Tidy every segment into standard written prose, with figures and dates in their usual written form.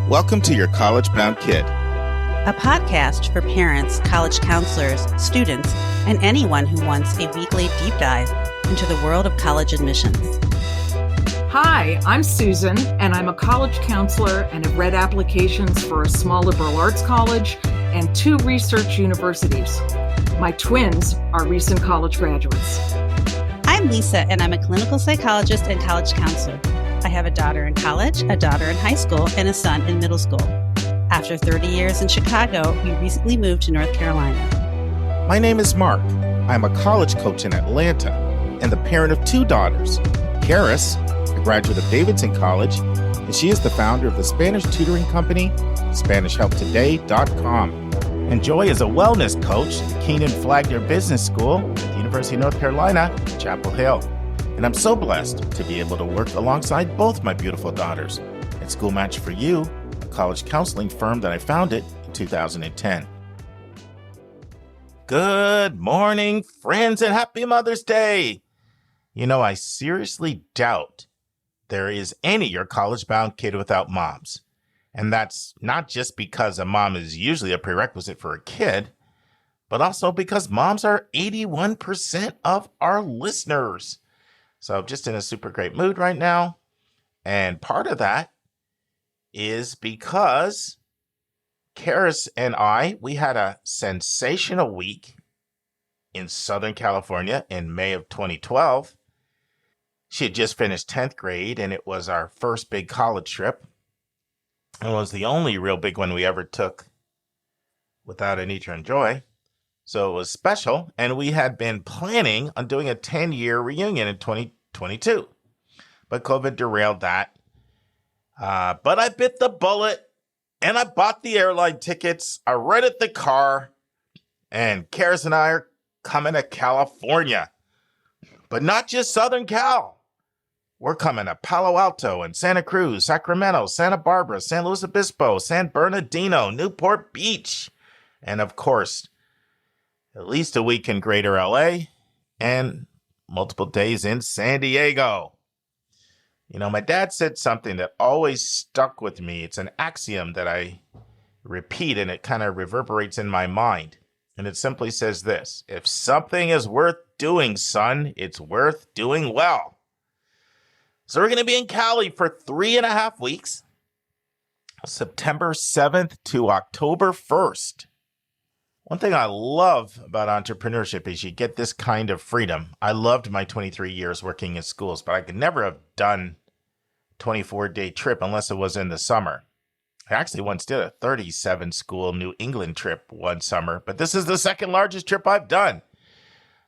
Welcome to Your College Bound Kid, a podcast for parents, college counselors, students, and anyone who wants a weekly deep dive into the world of college admissions. Hi, I'm Susan, and I'm a college counselor and have read applications for a small liberal arts college and 2 research universities. My twins are recent college graduates. I'm Lisa, and I'm a clinical psychologist and college counselor. I have a daughter in college, a daughter in high school, and a son in middle school. After 30 years in Chicago, we recently moved to North Carolina. My name is Mark. I'm a college coach in Atlanta and the parent of 2 daughters. Karis, a graduate of Davidson College, and she is the founder of the Spanish tutoring company, SpanishHelpToday.com. And Joy is a wellness coach at Keenan Flagler Business School at the University of North Carolina, Chapel Hill. And I'm so blessed to be able to work alongside both my beautiful daughters at School Match for You, a college counseling firm that I founded in 2010. Good morning, friends, and happy Mother's Day. You know, I seriously doubt there is any Your College Bound Kid without moms. And that's not just because a mom is usually a prerequisite for a kid, but also because moms are 81% of our listeners. So just in a super great mood right now. And part of that is because Karis and we had a sensational week in Southern California in May of 2012. She had just finished 10th grade, and it was our first big college trip. It was the only real big one we ever took without Anitra and Joy. So it was special, and we had been planning on doing a 10-year reunion in 2022. But COVID derailed that. But I bit the bullet, and I bought the airline tickets. I rented the car, and Karis and I are coming to California. But not just Southern Cal. We're coming to Palo Alto and Santa Cruz, Sacramento, Santa Barbara, San Luis Obispo, San Bernardino, Newport Beach, and of course, at least a week in Greater LA and multiple days in San Diego. You know, my dad said something that always stuck with me. It's an axiom that I repeat, and it kind of reverberates in my mind. And it simply says this: if something is worth doing, son, it's worth doing well. So we're going to be in Cali for 3.5 weeks, September 7th to October 1st. One thing I love about entrepreneurship is you get this kind of freedom. I loved my 23 years working in schools, but I could never have done a 24-day trip unless it was in the summer. I actually once did a 37-school New England trip one summer, but this is the second largest trip I've done.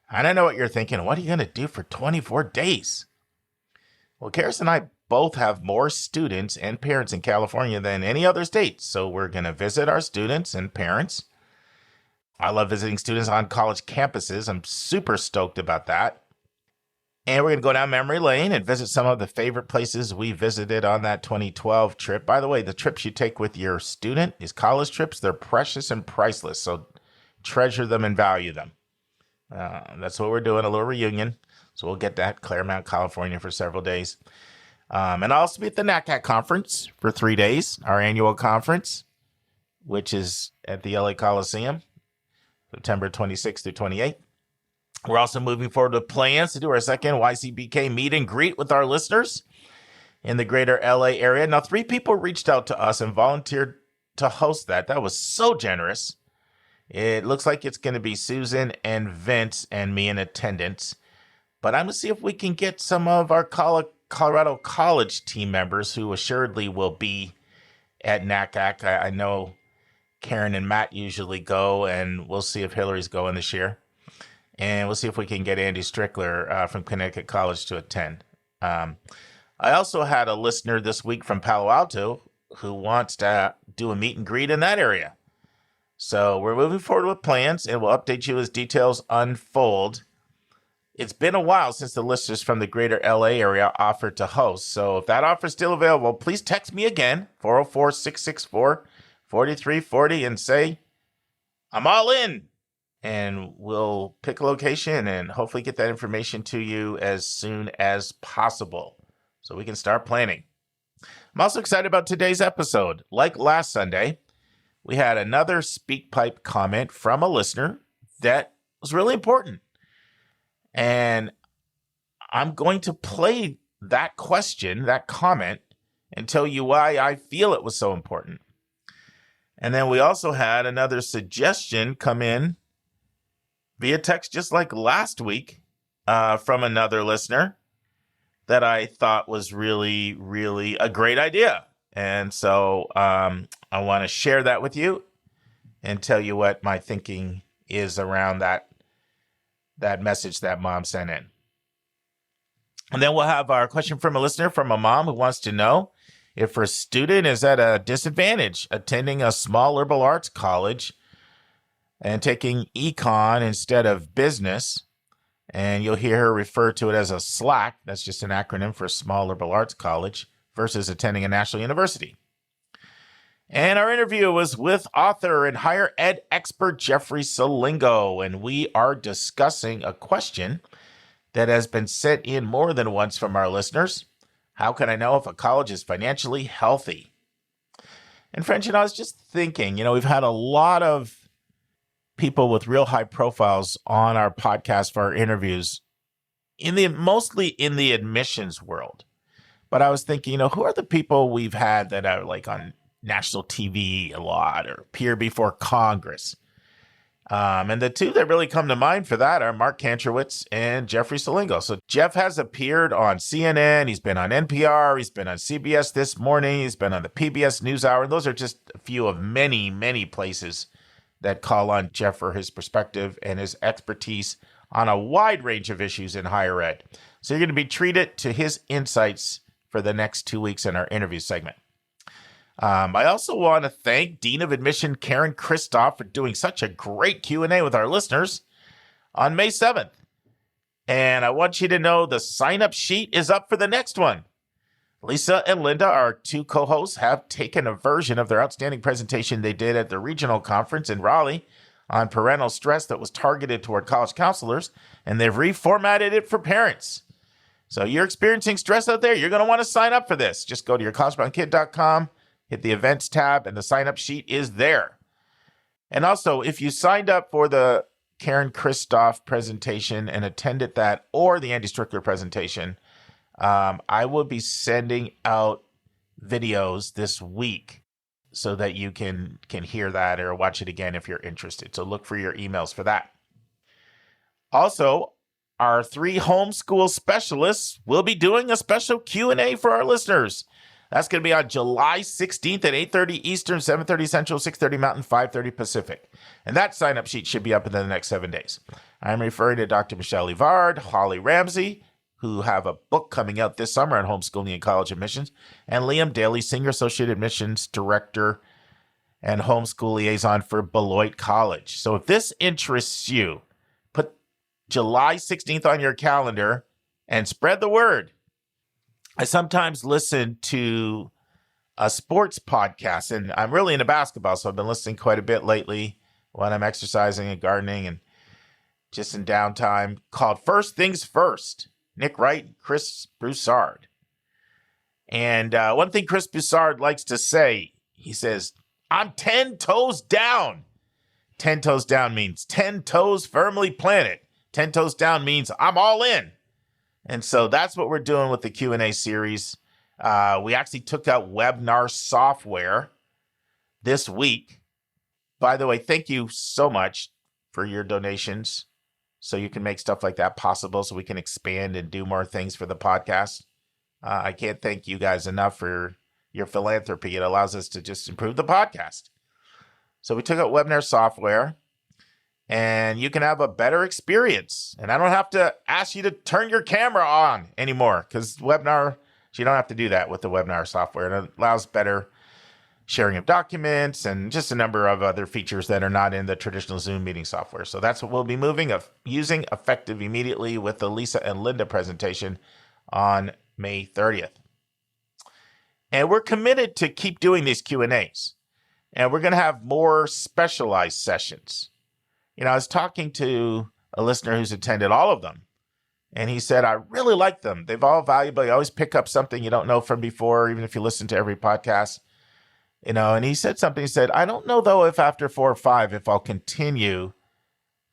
And I know what you're thinking. What are you going to do for 24 days? Well, Karis and I both have more students and parents in California than any other state, so we're going to visit our students and parents. I love visiting students on college campuses. I'm super stoked about that. And we're going to go down memory lane and visit some of the favorite places we visited on that 2012 trip. By the way, the trips you take with your student, these college trips, they're precious and priceless. So treasure them and value them. That's what we're doing, a little reunion. So we'll get that Claremont, California for several days. And I'll also be at the NACAC conference for 3 days, our annual conference, which is at the LA Coliseum. September 26th through 28th. We're also moving forward with plans to do our second YCBK meet and greet with our listeners in the greater LA area. Now, 3 people reached out to us and volunteered to host that. That was so generous. It looks like it's going to be Susan and Vince and me in attendance. But I'm going to see if we can get some of our Colorado College team members who assuredly will be at NACAC. I know Karen and Matt usually go, and we'll see if Hillary's going this year. And we'll see if we can get Andy Strickler from Connecticut College to attend. I also had a listener this week from Palo Alto who wants to do a meet and greet in that area. So we're moving forward with plans, and we'll update you as details unfold. It's been a while since the listeners from the greater LA area offered to host. So if that offer is still available, please text me again, 404-664-4340, and say, I'm all in. And we'll pick a location and hopefully get that information to you as soon as possible so we can start planning. I'm also excited about today's episode. Like last Sunday, we had another Speakpipe comment from a listener that was really important. And I'm going to play that question, that comment, and tell you why I feel it was so important. And then we also had another suggestion come in via text, just like last week, from another listener that I thought was really, really a great idea. And so I want to share that with you and tell you what my thinking is around that message that mom sent in. And then we'll have our question from a listener from a mom who wants to know if her student is at a disadvantage attending a small liberal arts college and taking econ instead of business. And you'll hear her refer to it as a SLAC. That's just an acronym for small liberal arts college versus attending a national university. And our interview was with author and higher ed expert Jeff Selingo, and we are discussing a question that has been sent in more than once from our listeners. How can I know if a college is financially healthy? And friends, I was just thinking, we've had a lot of people with real high profiles on our podcast for our interviews, mostly in the admissions world. But I was thinking, who are the people we've had that are like on national TV a lot or appear before Congress? And the two that really come to mind for that are Mark Kantrowitz and Jeff Selingo. So Jeff has appeared on CNN. He's been on NPR. He's been on CBS This Morning. He's been on the PBS NewsHour. And those are just a few of many, many places that call on Jeff for his perspective and his expertise on a wide range of issues in higher ed. So you're going to be treated to his insights for the next 2 weeks in our interview segment. I also want to thank Dean of Admission Karen Kristoff for doing such a great Q&A with our listeners on May 7th. And I want you to know the sign-up sheet is up for the next one. Lisa and Linda, our two co-hosts, have taken a version of their outstanding presentation they did at the regional conference in Raleigh on parental stress that was targeted toward college counselors, and they've reformatted it for parents. So you're experiencing stress out there, you're going to want to sign up for this. Just go to yourcollegebounkid.com, hit the events tab, and the sign-up sheet is there. And also, if you signed up for the Karen Kristoff presentation and attended that, or the Andy Strickler presentation, I will be sending out videos this week so that you can hear that or watch it again if you're interested. So look for your emails for that. Also, our 3 homeschool specialists will be doing a special Q&A for our listeners. That's going to be on July 16th at 8:30 Eastern, 7:30 Central, 6:30 Mountain, 5:30 Pacific. And that sign-up sheet should be up in the next 7 days. I'm referring to Dr. Michelle Livard, Holly Ramsey, who have a book coming out this summer on homeschooling and college admissions, and Liam Daly, Senior Associate Admissions Director and Homeschool Liaison for Beloit College. So if this interests you, put July 16th on your calendar and spread the word. I sometimes listen to a sports podcast, and I'm really into basketball, so I've been listening quite a bit lately when I'm exercising and gardening and just in downtime, called First Things First. Nick Wright and Chris Broussard. And one thing Chris Broussard likes to say, he says, I'm 10 toes down. 10 toes down means 10 toes firmly planted. 10 toes down means I'm all in. And so that's what we're doing with the Q&A series. We actually took out webinar software this week. By the way, thank you so much for your donations so you can make stuff like that possible so we can expand and do more things for the podcast. I can't thank you guys enough for your philanthropy. It allows us to just improve the podcast. So we took out webinar software, and you can have a better experience. And I don't have to ask you to turn your camera on anymore because webinar, you don't have to do that with the webinar software. And it allows better sharing of documents and just a number of other features that are not in the traditional Zoom meeting software. So that's what we'll be using effective immediately with the Lisa and Linda presentation on May 30th. And we're committed to keep doing these Q&As. And we're going to have more specialized sessions. I was talking to a listener who's attended all of them. And he said, I really like them. They've all valuable. You always pick up something you don't know from before, even if you listen to every podcast. And he said something. He said, I don't know, though, if after 4 or 5, if I'll continue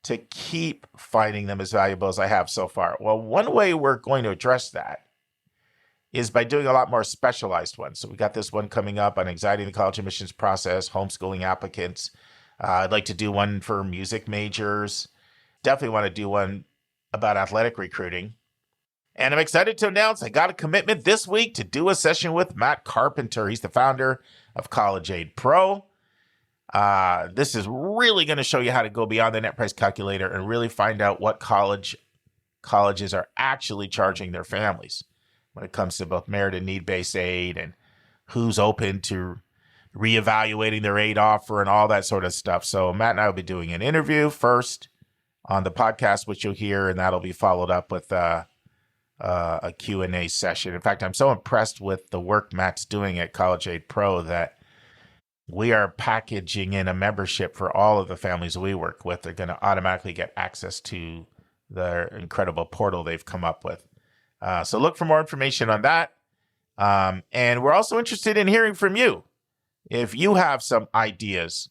to keep finding them as valuable as I have so far. Well, one way we're going to address that is by doing a lot more specialized ones. So we got this one coming up on anxiety in the college admissions process, homeschooling applicants. I'd like to do one for music majors. Definitely want to do one about athletic recruiting. And I'm excited to announce I got a commitment this week to do a session with Matt Carpenter. He's the founder of College Aid Pro. This is really going to show you how to go beyond the net price calculator and really find out what colleges are actually charging their families when it comes to both merit and need-based aid, and who's open to reevaluating their aid offer and all that sort of stuff. So Matt and I will be doing an interview first on the podcast, which you'll hear, and that'll be followed up with a Q&A session. In fact, I'm so impressed with the work Matt's doing at College Aid Pro that we are packaging in a membership for all of the families we work with. They're going to automatically get access to the incredible portal they've come up with. So look for more information on that. And we're also interested in hearing from you. If you have some ideas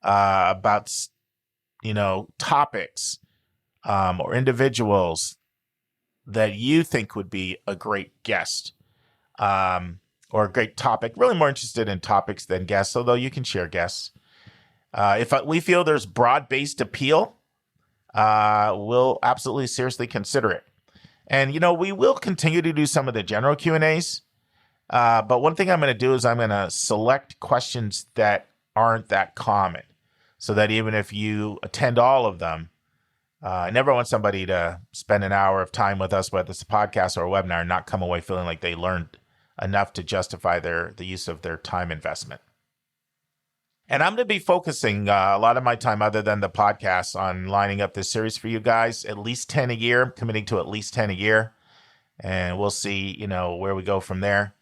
about, topics or individuals that you think would be a great guest or a great topic, really more interested in topics than guests, although you can share guests. If we feel there's broad-based appeal, we'll absolutely seriously consider it. And, we will continue to do some of the general Q&As. But one thing I'm going to do is I'm going to select questions that aren't that common so that even if you attend all of them, I never want somebody to spend an hour of time with us, whether it's a podcast or a webinar, and not come away feeling like they learned enough to justify the use of their time investment. And I'm going to be focusing a lot of my time, other than the podcast, on lining up this series for you guys, at least 10 a year. I'm committing to at least 10 a year. And we'll see, where we go from there.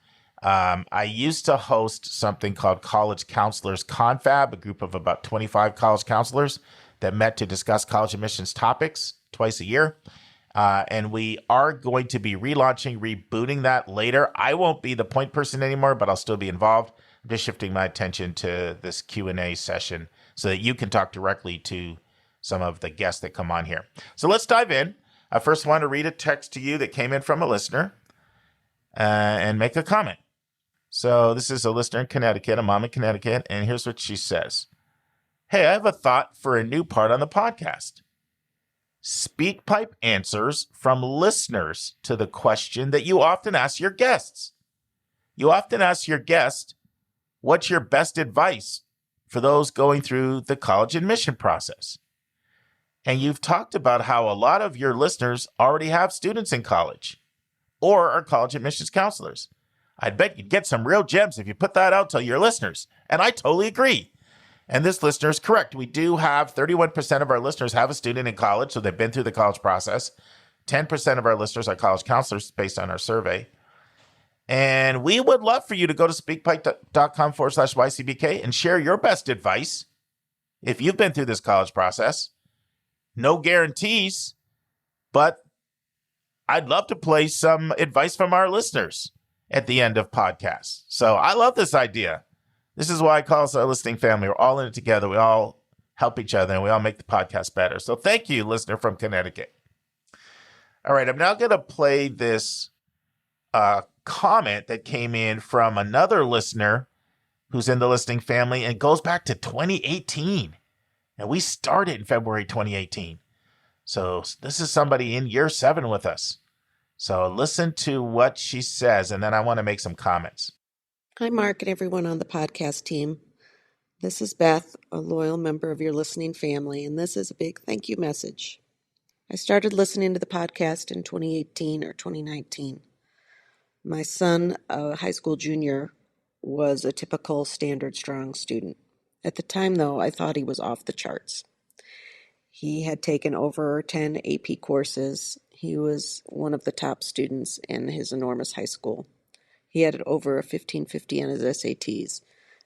I used to host something called College Counselors Confab, a group of about 25 college counselors that met to discuss college admissions topics twice a year. And we are going to be rebooting that later. I won't be the point person anymore, but I'll still be involved. I'm just shifting my attention to this Q&A session so that you can talk directly to some of the guests that come on here. So let's dive in. I first want to read a text to you that came in from a listener and make a comment. So this is a listener in Connecticut, a mom in Connecticut, and here's what she says. Hey, I have a thought for a new part on the podcast. Speakpipe answers from listeners to the question that you often ask your guests. You often ask your guest, what's your best advice for those going through the college admission process? And you've talked about how a lot of your listeners already have students in college or are college admissions counselors. I'd bet you'd get some real gems if you put that out to your listeners. And I totally agree. And this listener is correct. We do have 31% of our listeners have a student in college, so they've been through the college process. 10% of our listeners are college counselors based on our survey. And we would love for you to go to speakpipe.com/YCBK and share your best advice if you've been through this college process. No guarantees, but I'd love to play some advice from our listeners at the end of podcasts. So I love this idea. This is why I call us our listening family. We're all in it together. We all help each other, and we all make the podcast better. So thank you, listener from Connecticut. All right, I'm now going to play this comment that came in from another listener who's in the listening family, and goes back to 2018. And we started in February 2018. So this is somebody in year 7 with us. So listen to what she says, and then I want to make some comments. Hi, Mark and everyone on the podcast team. This is Beth, a loyal member of your listening family, and this is a big thank you message. I started listening to the podcast in 2018 or 2019. My son, a high school junior, was a typical standard strong student. At the time, though, I thought he was off the charts. He had taken over 10 AP courses. He was one of the top students in his enormous high school. He had over a 1550 on his SATs,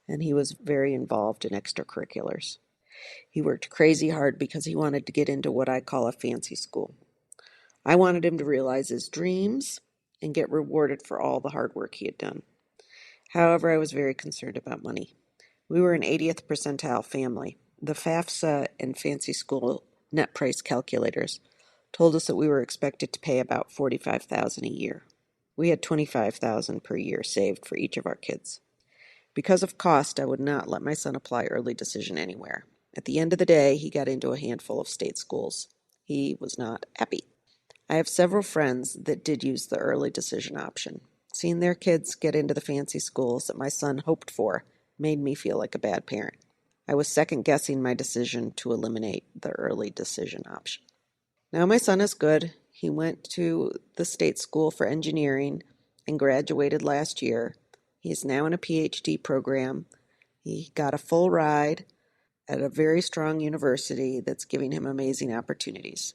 and he was very involved in extracurriculars. He worked crazy hard because he wanted to get into what I call a fancy school. I wanted him to realize his dreams and get rewarded for all the hard work he had done. However, I was very concerned about money. We were an 80th percentile family. The FAFSA and fancy school net price calculators told us that we were expected to pay about $45,000 a year. We had $25,000 per year saved for each of our kids. Because of cost, I would not let my son apply early decision anywhere. At the end of the day, he got into a handful of state schools. He was not happy. I have several friends that did use the early decision option. Seeing their kids get into the fancy schools that my son hoped for made me feel like a bad parent. I was second-guessing my decision to eliminate the early decision option. Now my son is good. He went to the state school for engineering and graduated last year. He is now in a PhD program. He got a full ride at a very strong university that's giving him amazing opportunities.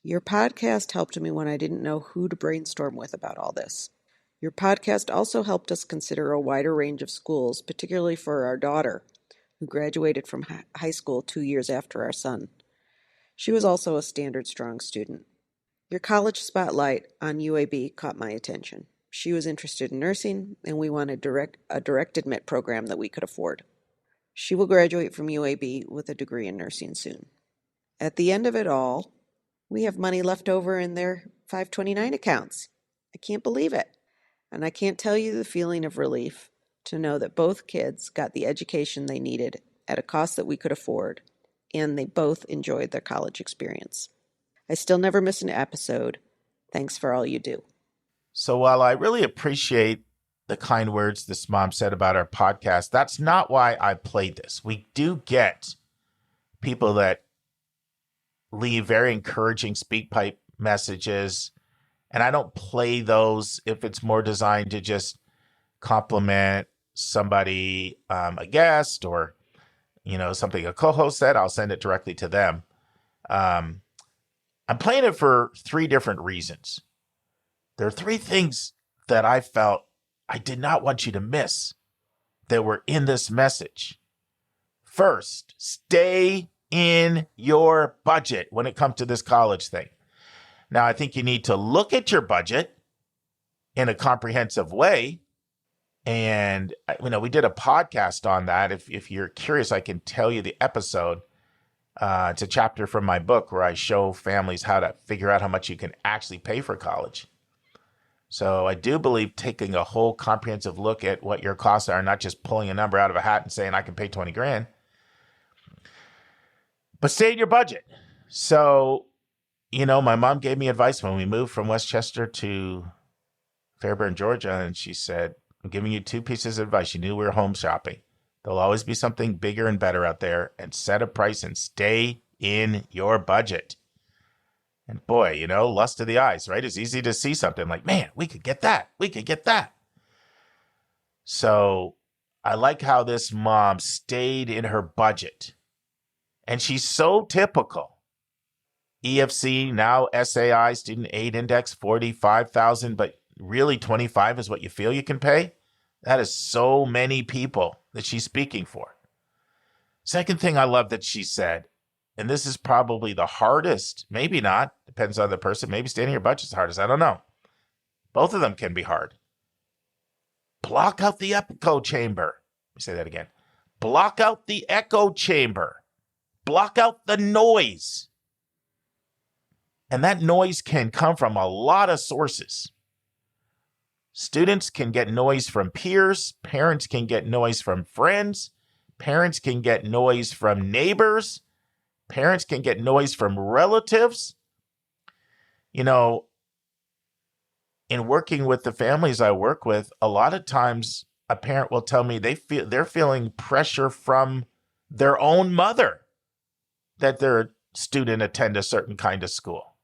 Your podcast helped me when I didn't know who to brainstorm with about all this. Your podcast also helped us consider a wider range of schools, particularly for our daughter, who graduated from high school 2 years after our son. She was also a Standard Strong student. Your college spotlight on UAB caught my attention. She was interested in nursing, and we wanted a direct admit program that we could afford. She will graduate from UAB with a degree in nursing soon. At the end of it all, we have money left over in their 529 accounts. I can't believe it. And I can't tell you the feeling of relief to know that both kids got the education they needed at a cost that we could afford, and they both enjoyed their college experience. I still never miss an episode. Thanks for all you do. So while I really appreciate the kind words this mom said about our podcast, that's not why I played this. We do get people that leave very encouraging Speakpipe messages, and I don't play those if it's more designed to just compliment somebody, a guest, or something a co-host said. I'll send it directly to them. I'm playing it for 3 different reasons. There are 3 things that I felt I did not want you to miss that were in this message. First, stay in your budget when it comes to this college thing. Now, I think you need to look at your budget in a comprehensive way. And, we did a podcast on that. If you're curious, I can tell you the episode. It's a chapter from my book where I show families how to figure out how much you can actually pay for college. So I do believe taking a whole comprehensive look at what your costs are, not just pulling a number out of a hat and saying, I can pay 20 grand. But stay in your budget. So, my mom gave me advice when we moved from Westchester to Fairburn, Georgia, and she said, I'm giving you 2 pieces of advice. You knew we were home shopping. There'll always be something bigger and better out there, and set a price and stay in your budget. And boy, lust of the eyes, right? It's easy to see something like, man, we could get that. We could get that. So I like how this mom stayed in her budget. And she's so typical. EFC, now SAI, Student Aid Index, 45,000, but really 25 is what you feel you can pay. That is so many people that she's speaking for. Second thing I love that she said, and this is probably the hardest, maybe not, depends on the person. Maybe staying in your budget is the hardest. I don't know. Both of them can be hard. Block out the echo chamber. Let me say that again. Block out the echo chamber. Block out the noise. And that noise can come from a lot of sources. Students can get noise from peers. Parents can get noise from friends. Parents can get noise from neighbors. Parents can get noise from relatives. In working with the families I work with, a lot of times a parent will tell me they're feeling pressure from their own mother that their student attend a certain kind of school.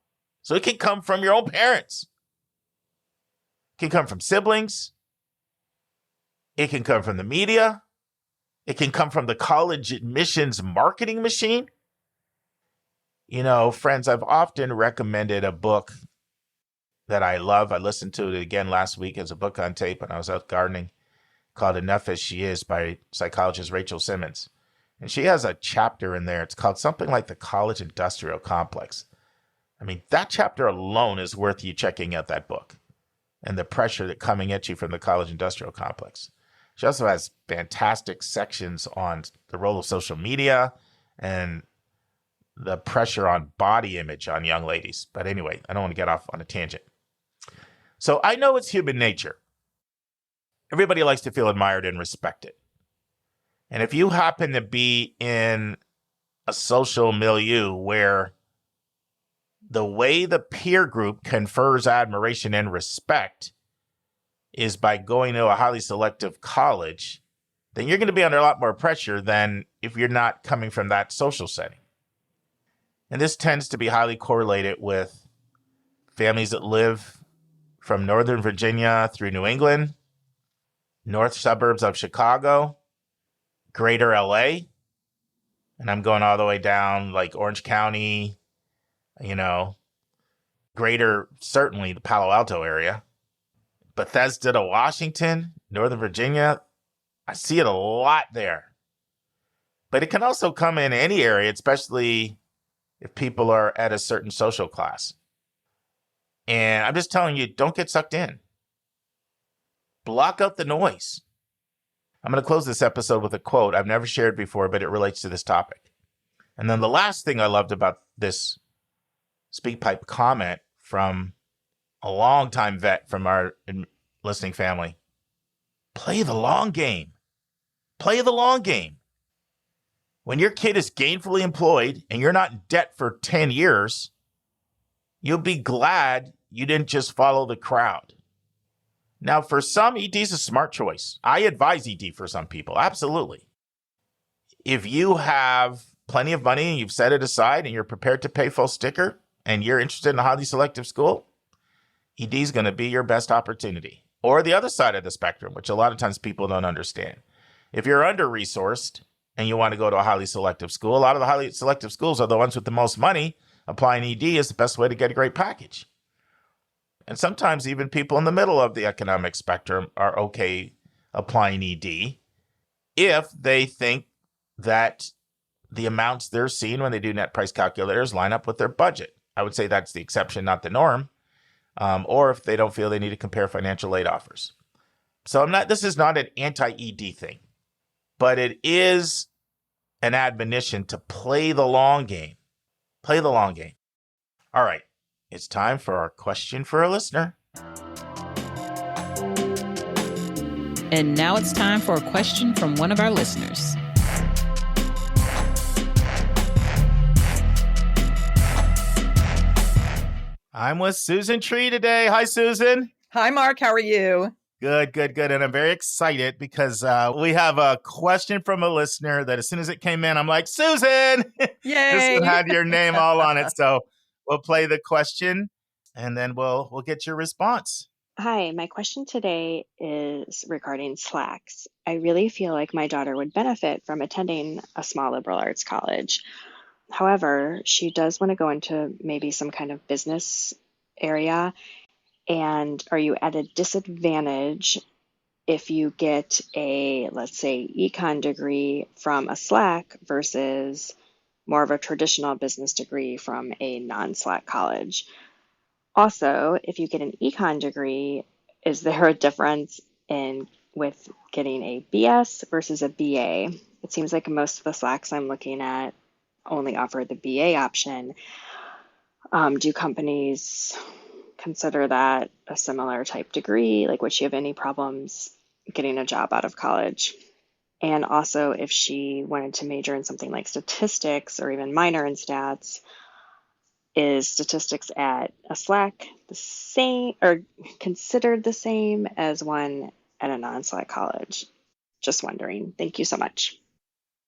So it can come from your own parents. It can come from siblings. It can come from the media. It can come from the college admissions marketing machine. Friends, I've often recommended a book that I love. I listened to it again last week as a book on tape when I was out gardening, called Enough as She Is by psychologist Rachel Simmons. And she has a chapter in there. It's called something like the college industrial complex. I mean, that chapter alone is worth you checking out that book and the pressure that coming at you from the college industrial complex. She also has fantastic sections on the role of social media and the pressure on body image on young ladies. But anyway, I don't want to get off on a tangent. So I know it's human nature. Everybody likes to feel admired and respected. And if you happen to be in a social milieu where the way the peer group confers admiration and respect is by going to a highly selective college, then you're going to be under a lot more pressure than if you're not coming from that social setting. And this tends to be highly correlated with families that live from Northern Virginia through New England, north suburbs of Chicago, greater LA, and I'm going all the way down like Orange County, greater, certainly the Palo Alto area, Bethesda to Washington, Northern Virginia. I see it a lot there. But it can also come in any area, especially if people are at a certain social class. And I'm just telling you, don't get sucked in. Block out the noise. I'm going to close this episode with a quote I've never shared before, but it relates to this topic. And then the last thing I loved about this Speakpipe comment from a longtime vet from our listening family: play the long game. Play the long game. When your kid is gainfully employed and you're not in debt for 10 years, you'll be glad you didn't just follow the crowd. Now, for some, ED is a smart choice. I advise ED for some people, absolutely. If you have plenty of money and you've set it aside and you're prepared to pay full sticker and you're interested in a highly selective school, ED is going to be your best opportunity. Or the other side of the spectrum, which a lot of times people don't understand. If you're under-resourced and you want to go to a highly selective school, a lot of the highly selective schools are the ones with the most money. Applying ED is the best way to get a great package. And sometimes even people in the middle of the economic spectrum are okay applying ED if they think that the amounts they're seeing when they do net price calculators line up with their budget. I would say that's the exception, not the norm. Or if they don't feel they need to compare financial aid offers. So this is not an anti-ED thing, but it is an admonition to play the long game. Play the long game. All right. It's time for our question for a listener. And now it's time for a question from one of our listeners. I'm with Susan Tree today. Hi, Susan. Hi, Mark. How are you? Good. And I'm very excited because we have a question from a listener that as soon as it came in, I'm like, Susan! Yay! This one had your name all on it. So we'll play the question and then we'll get your response. Hi, my question today is regarding slacks. I really feel like my daughter would benefit from attending a small liberal arts college. However, she does want to go into maybe some kind of business area. And are you at a disadvantage if you get a, let's say, econ degree from a slack versus more of a traditional business degree from a non-slack college? Also, if you get an econ degree, is there a difference with getting a BS versus a BA? It seems like most of the slacks I'm looking at only offer the BA option. Do companies consider that a similar type degree? Like, would she have any problems getting a job out of college? And also, if she wanted to major in something like statistics or even minor in stats, is statistics at a slack the same or considered the same as one at a non-slack college? Just wondering. Thank you so much.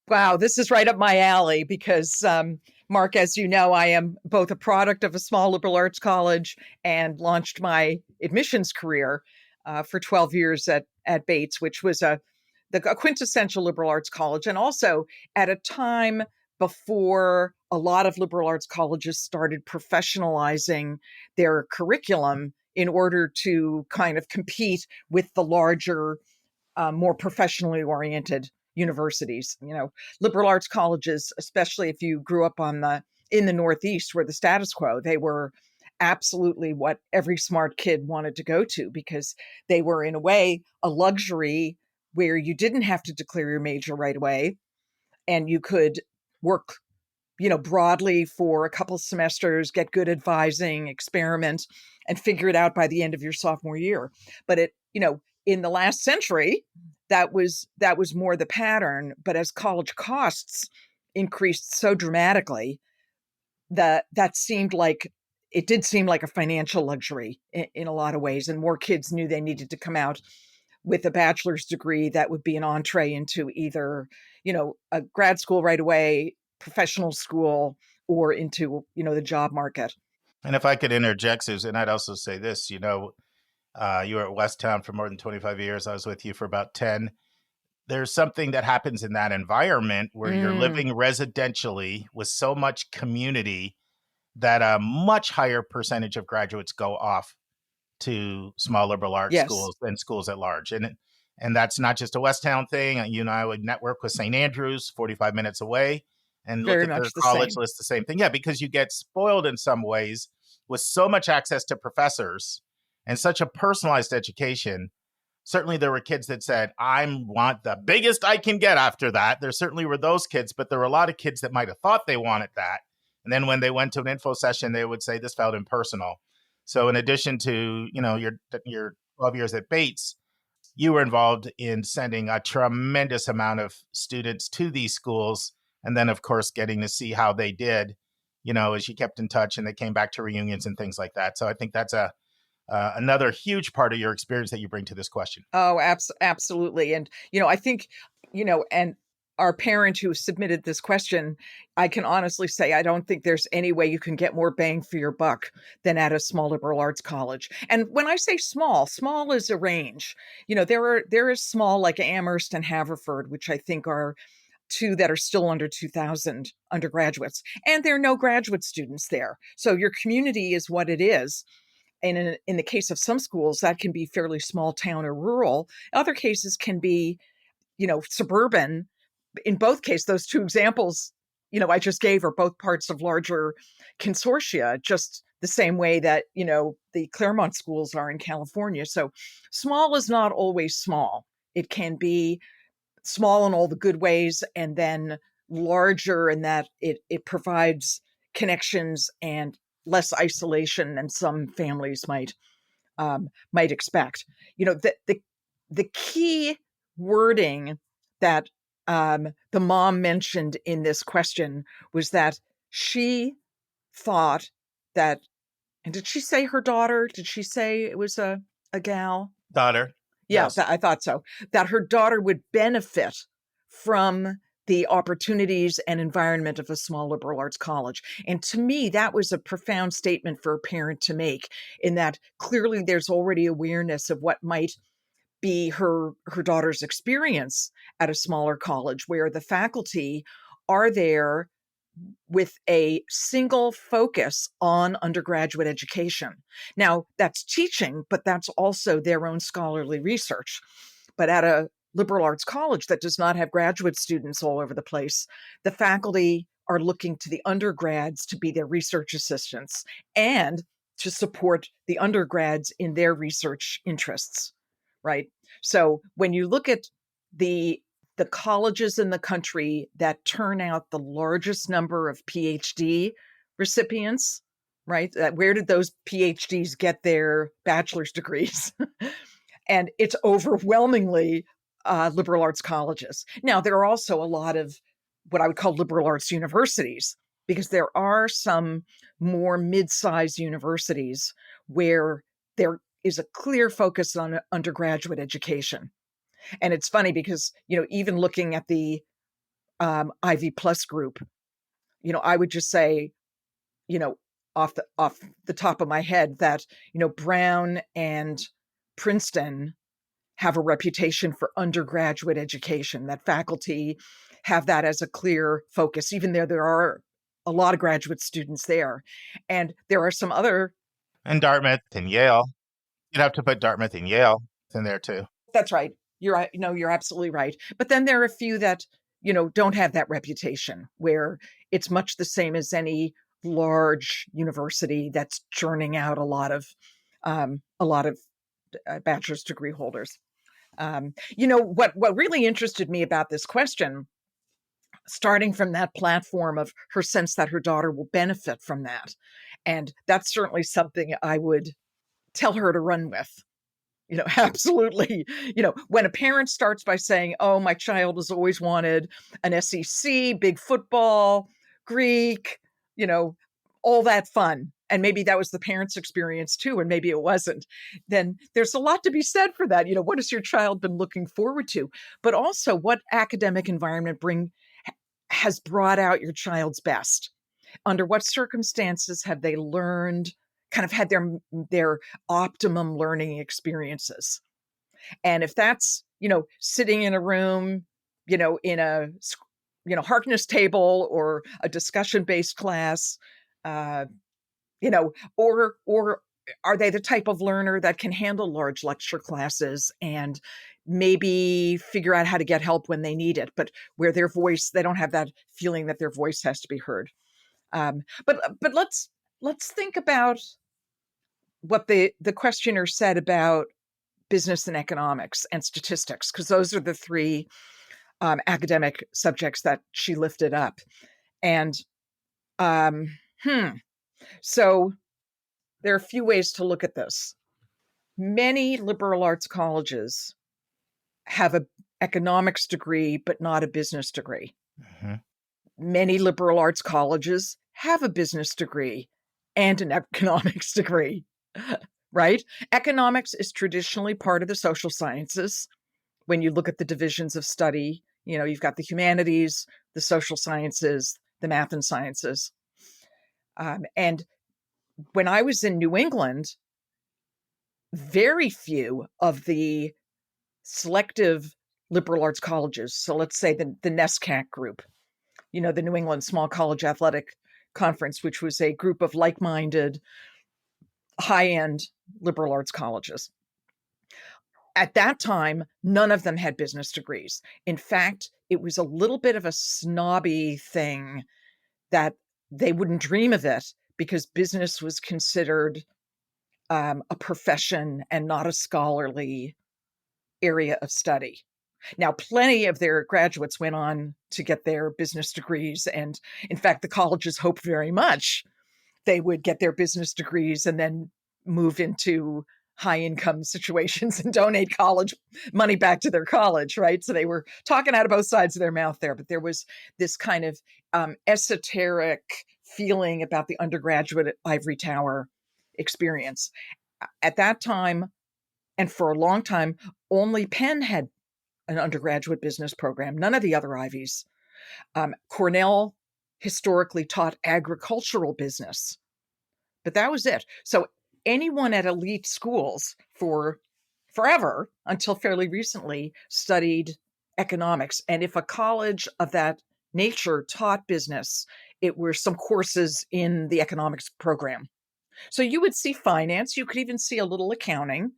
Wow, this is right up my alley because, Mark, as you know, I am both a product of a small liberal arts college and launched my admissions career for 12 years at Bates, which was a quintessential liberal arts college, and also at a time before a lot of liberal arts colleges started professionalizing their curriculum in order to kind of compete with the larger, more professionally oriented universities. You know, liberal arts colleges, especially if you grew up on the in the Northeast were the status quo. They were absolutely what every smart kid wanted to go to, because they were, in a way, a luxury where you didn't have to declare your major right away, and you could work, broadly for a couple semesters, get good advising, experiment, and figure it out by the end of your sophomore year. But in the last century, that was more the pattern. But as college costs increased so dramatically, that seemed like it did seem like a financial luxury in a lot of ways, and more kids knew they needed to come out with a bachelor's degree that would be an entree into either, a grad school right away, professional school, or into, the job market. And if I could interject, Susan, I'd also say this, you were at Westtown for more than 25 years. I was with you for about 10. There's something that happens in that environment where you're living residentially with so much community that a much higher percentage of graduates go off to small liberal arts schools than schools at large. And that's not just a Westtown thing. I would network with St. Andrews, 45 minutes away, and Very look at their much the college same. list, the same thing. Yeah, because you get spoiled in some ways with so much access to professors and such a personalized education. Certainly there were kids that said, I want the biggest I can get after that. There certainly were those kids, but there were a lot of kids that might have thought they wanted that. And then when they went to an info session, they would say this felt impersonal. So in addition to, your 12 years at Bates, you were involved in sending a tremendous amount of students to these schools. And then, of course, getting to see how they did, as you kept in touch and they came back to reunions and things like that. So I think that's another huge part of your experience that you bring to this question. Oh, absolutely. And, I think, and our parent who submitted this question, I can honestly say, I don't think there's any way you can get more bang for your buck than at a small liberal arts college. And when I say small is a range. There is small like Amherst and Haverford, which I think are two that are still under 2,000 undergraduates. And there are no graduate students there. So your community is what it is. And in the case of some schools, that can be fairly small town or rural. Other cases can be, suburban. In both cases, those two examples, I just gave are both parts of larger consortia, just the same way that, the Claremont schools are in California. So small is not always small. It can be small in all the good ways, and then larger in that it provides connections and less isolation than some families might expect. The key wording that the mom mentioned in this question was that she thought that, and did she say her daughter? Did she say it was a gal? Daughter. Yeah, Yes. I thought so. That her daughter would benefit from the opportunities and environment of a small liberal arts college. And to me, that was a profound statement for a parent to make, in that clearly there's already awareness of what might be her daughter's experience at a smaller college, where the faculty are there with a single focus on undergraduate education. Now, that's teaching, but that's also their own scholarly research. But at a liberal arts college that does not have graduate students all over the place, the faculty are looking to the undergrads to be their research assistants and to support the undergrads in their research interests, right? So when you look at the colleges in the country that turn out the largest number of PhD recipients, right? Where did those PhDs get their bachelor's degrees? And it's overwhelmingly liberal arts colleges. Now, there are also a lot of what I would call liberal arts universities, because there are some more mid-sized universities where there is a clear focus on undergraduate education. And it's funny because, even looking at the Ivy Plus group, I would just say, off the top of my head that, Brown and Princeton have a reputation for undergraduate education, that faculty have that as a clear focus, even though there are a lot of graduate students there. And there are some other. And Dartmouth and Yale. You'd have to put Dartmouth and Yale in there too. That's right. You're right. No, you're absolutely right. But then there are a few that don't have that reputation, where it's much the same as any large university that's churning out a lot of bachelor's degree holders. What really interested me about this question, starting from that platform of her sense that her daughter will benefit from that, and that's certainly something I would tell her to run with. Absolutely. When a parent starts by saying, oh, my child has always wanted an SEC, big football, Greek, all that fun. And maybe that was the parent's experience too, and maybe it wasn't. Then there's a lot to be said for that. What has your child been looking forward to? But also, what academic environment has brought out your child's best? Under what circumstances have they learned, kind of had their optimum learning experiences? And if that's, sitting in a room, in a, Harkness table or a discussion-based class, or are they the type of learner that can handle large lecture classes and maybe figure out how to get help when they need it, but where they don't have that feeling that their voice has to be heard? But let's think about what the questioner said about business and economics and statistics, because those are the three academic subjects that she lifted up. And so there are a few ways to look at this. Many liberal arts colleges have an economics degree, but not a business degree. Mm-hmm. Many liberal arts colleges have a business degree and an economics degree, right? Economics is traditionally part of the social sciences. When you look at the divisions of study, you've got the humanities, the social sciences, the math and sciences. And when I was in New England, very few of the selective liberal arts colleges, so let's say the NESCAC group, the New England Small College Athletic Conference, which was a group of like-minded, high-end liberal arts colleges. At that time, none of them had business degrees. In fact, it was a little bit of a snobby thing that they wouldn't dream of it because business was considered a profession and not a scholarly area of study. Now, plenty of their graduates went on to get their business degrees. And in fact, the colleges hoped very much they would get their business degrees and then move into high income situations and donate college money back to their college, right? So they were talking out of both sides of their mouth there, but there was this kind of esoteric feeling about the undergraduate ivory tower experience. At that time, and for a long time, only Penn had an undergraduate business program, none of the other Ivies. Cornell historically taught agricultural business, but that was it. So anyone at elite schools for forever, until fairly recently, studied economics. And if a college of that nature taught business, it were some courses in the economics program. So you would see finance, you could even see a little accounting,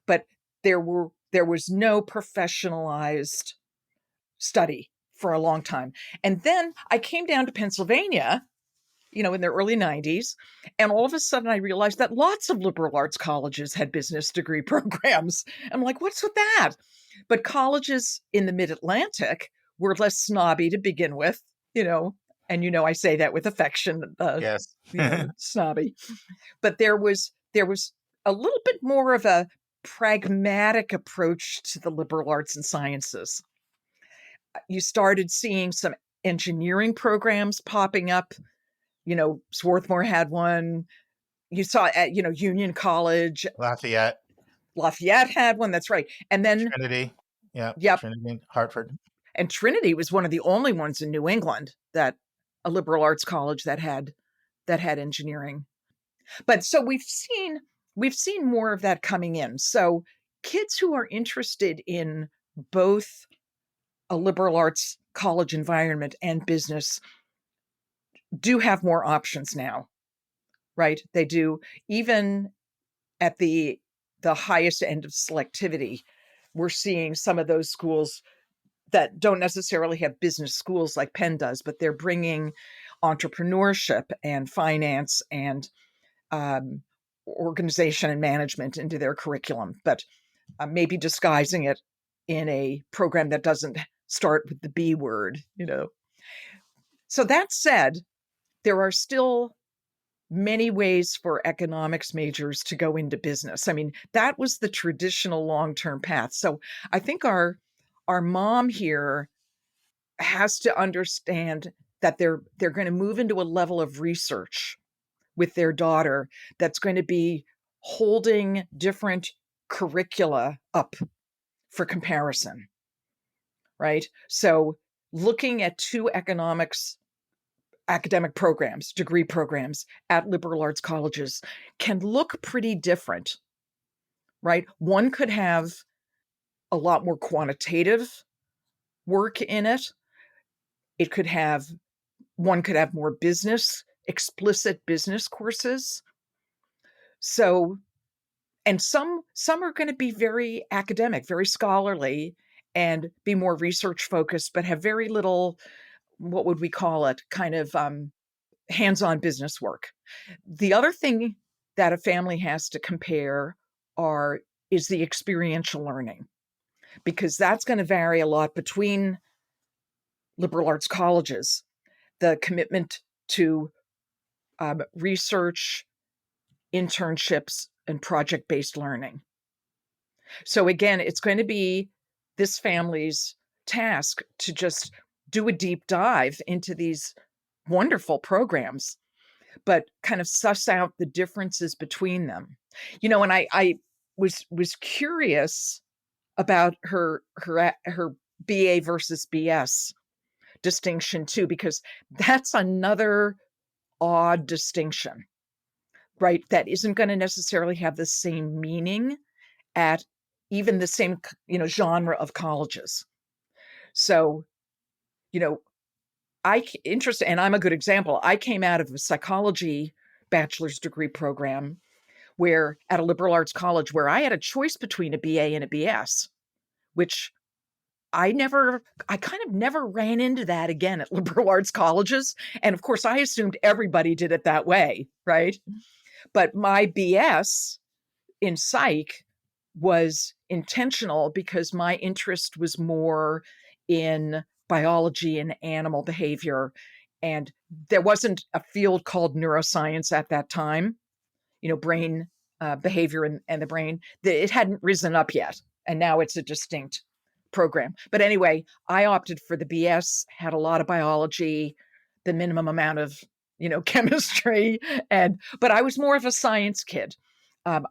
but there was no professionalized study for a long time. And then I came down to Pennsylvania, in the early 90s, and all of a sudden I realized that lots of liberal arts colleges had business degree programs. I'm like, what's with that? But colleges in the mid-Atlantic were less snobby to begin with, and I say that with affection, Yes. snobby. But there was a little bit more of a pragmatic approach to the liberal arts and sciences. You started seeing some engineering programs popping up. Swarthmore had one. You saw at, Union College. Lafayette had one. That's right. And then Trinity. Yeah. Yep. Trinity, Hartford. And Trinity was one of the only ones in New England that a liberal arts college that had engineering. But so we've seen more of that coming in. So kids who are interested in both a liberal arts college environment and business do have more options now, right? They do. Even at the highest end of selectivity, we're seeing some of those schools that don't necessarily have business schools like Penn does, but they're bringing entrepreneurship and finance and organization and management into their curriculum, but maybe disguising it in a program that doesn't start with the B word, So that said, there are still many ways for economics majors to go into business. I mean, that was the traditional long-term path. So I think our mom here has to understand that they're going to move into a level of research with their daughter that's going to be holding different curricula up for comparison, right? So looking at two academic programs, degree programs at liberal arts colleges can look pretty different, right? One could have a lot more quantitative work in it. One could have more explicit business courses. So, and some are going to be very academic, very scholarly, and be more research focused, but have very little, what would we call it, kind of hands-on business work. The other thing that a family has to compare is the experiential learning, because that's going to vary a lot between liberal arts colleges. The commitment to research, internships, and project-based learning. So again, it's going to be this family's task to just do a deep dive into these wonderful programs, but kind of suss out the differences between them. And I was curious about her BA versus BS distinction too, because that's another odd distinction, right? That isn't going to necessarily have the same meaning at even the same, genre of colleges. So, and I'm a good example. I came out of a psychology bachelor's degree program where at a liberal arts college where I had a choice between a BA and a BS, which I kind of never ran into that again at liberal arts colleges. And of course, I assumed everybody did it that way, right? But my BS in psych was intentional because my interest was more in biology and animal behavior. And there wasn't a field called neuroscience at that time, brain behavior and the brain. It hadn't risen up yet. And now it's a distinct program. But anyway, I opted for the BS, had a lot of biology, the minimum amount of, chemistry. But I was more of a science kid. That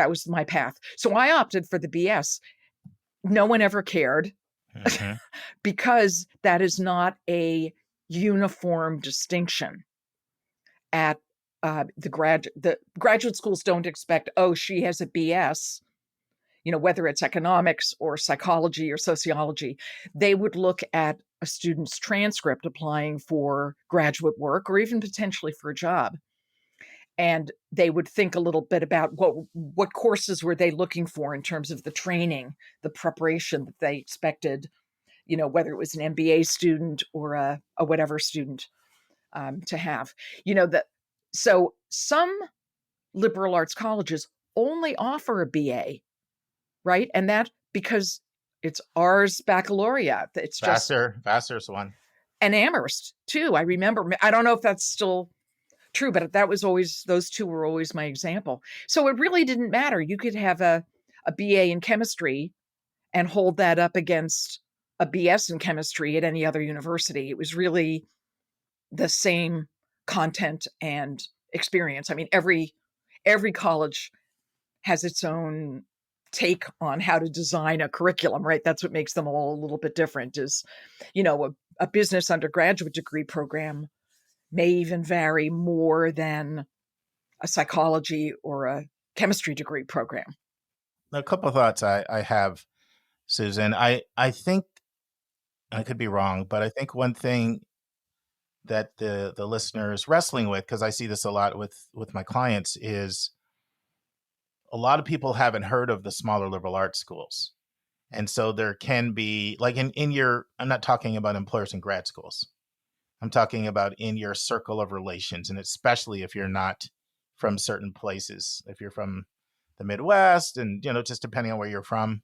was my path. So I opted for the BS. No one ever cared because that is not a uniform distinction at the graduate schools. Don't expect, she has a BS, whether it's economics or psychology or sociology. They would look at a student's transcript applying for graduate work or even potentially for a job. And they would think a little bit about what courses were they looking for in terms of the training, the preparation that they expected, whether it was an MBA student or a whatever student to have. So some liberal arts colleges only offer a BA, right? And that because it's Ars Baccalaureate. It's just Vassar's one. And Amherst too. I remember. I don't know if that's still true, but those two were always my example. So it really didn't matter. You could have a BA in chemistry and hold that up against a BS in chemistry at any other university. It was really the same content and experience. I mean, every college has its own take on how to design a curriculum, right? That's what makes them all a little bit different is, a business undergraduate degree program may even vary more than a psychology or a chemistry degree program. A couple of thoughts I have, Susan. I think, I could be wrong, but I think one thing that the listener is wrestling with, because I see this a lot with my clients, is a lot of people haven't heard of the smaller liberal arts schools. And so there can be, like I'm not talking about employers and grad schools. I'm talking about in your circle of relations, and especially if you're not from certain places. If you're from the Midwest and, just depending on where you're from,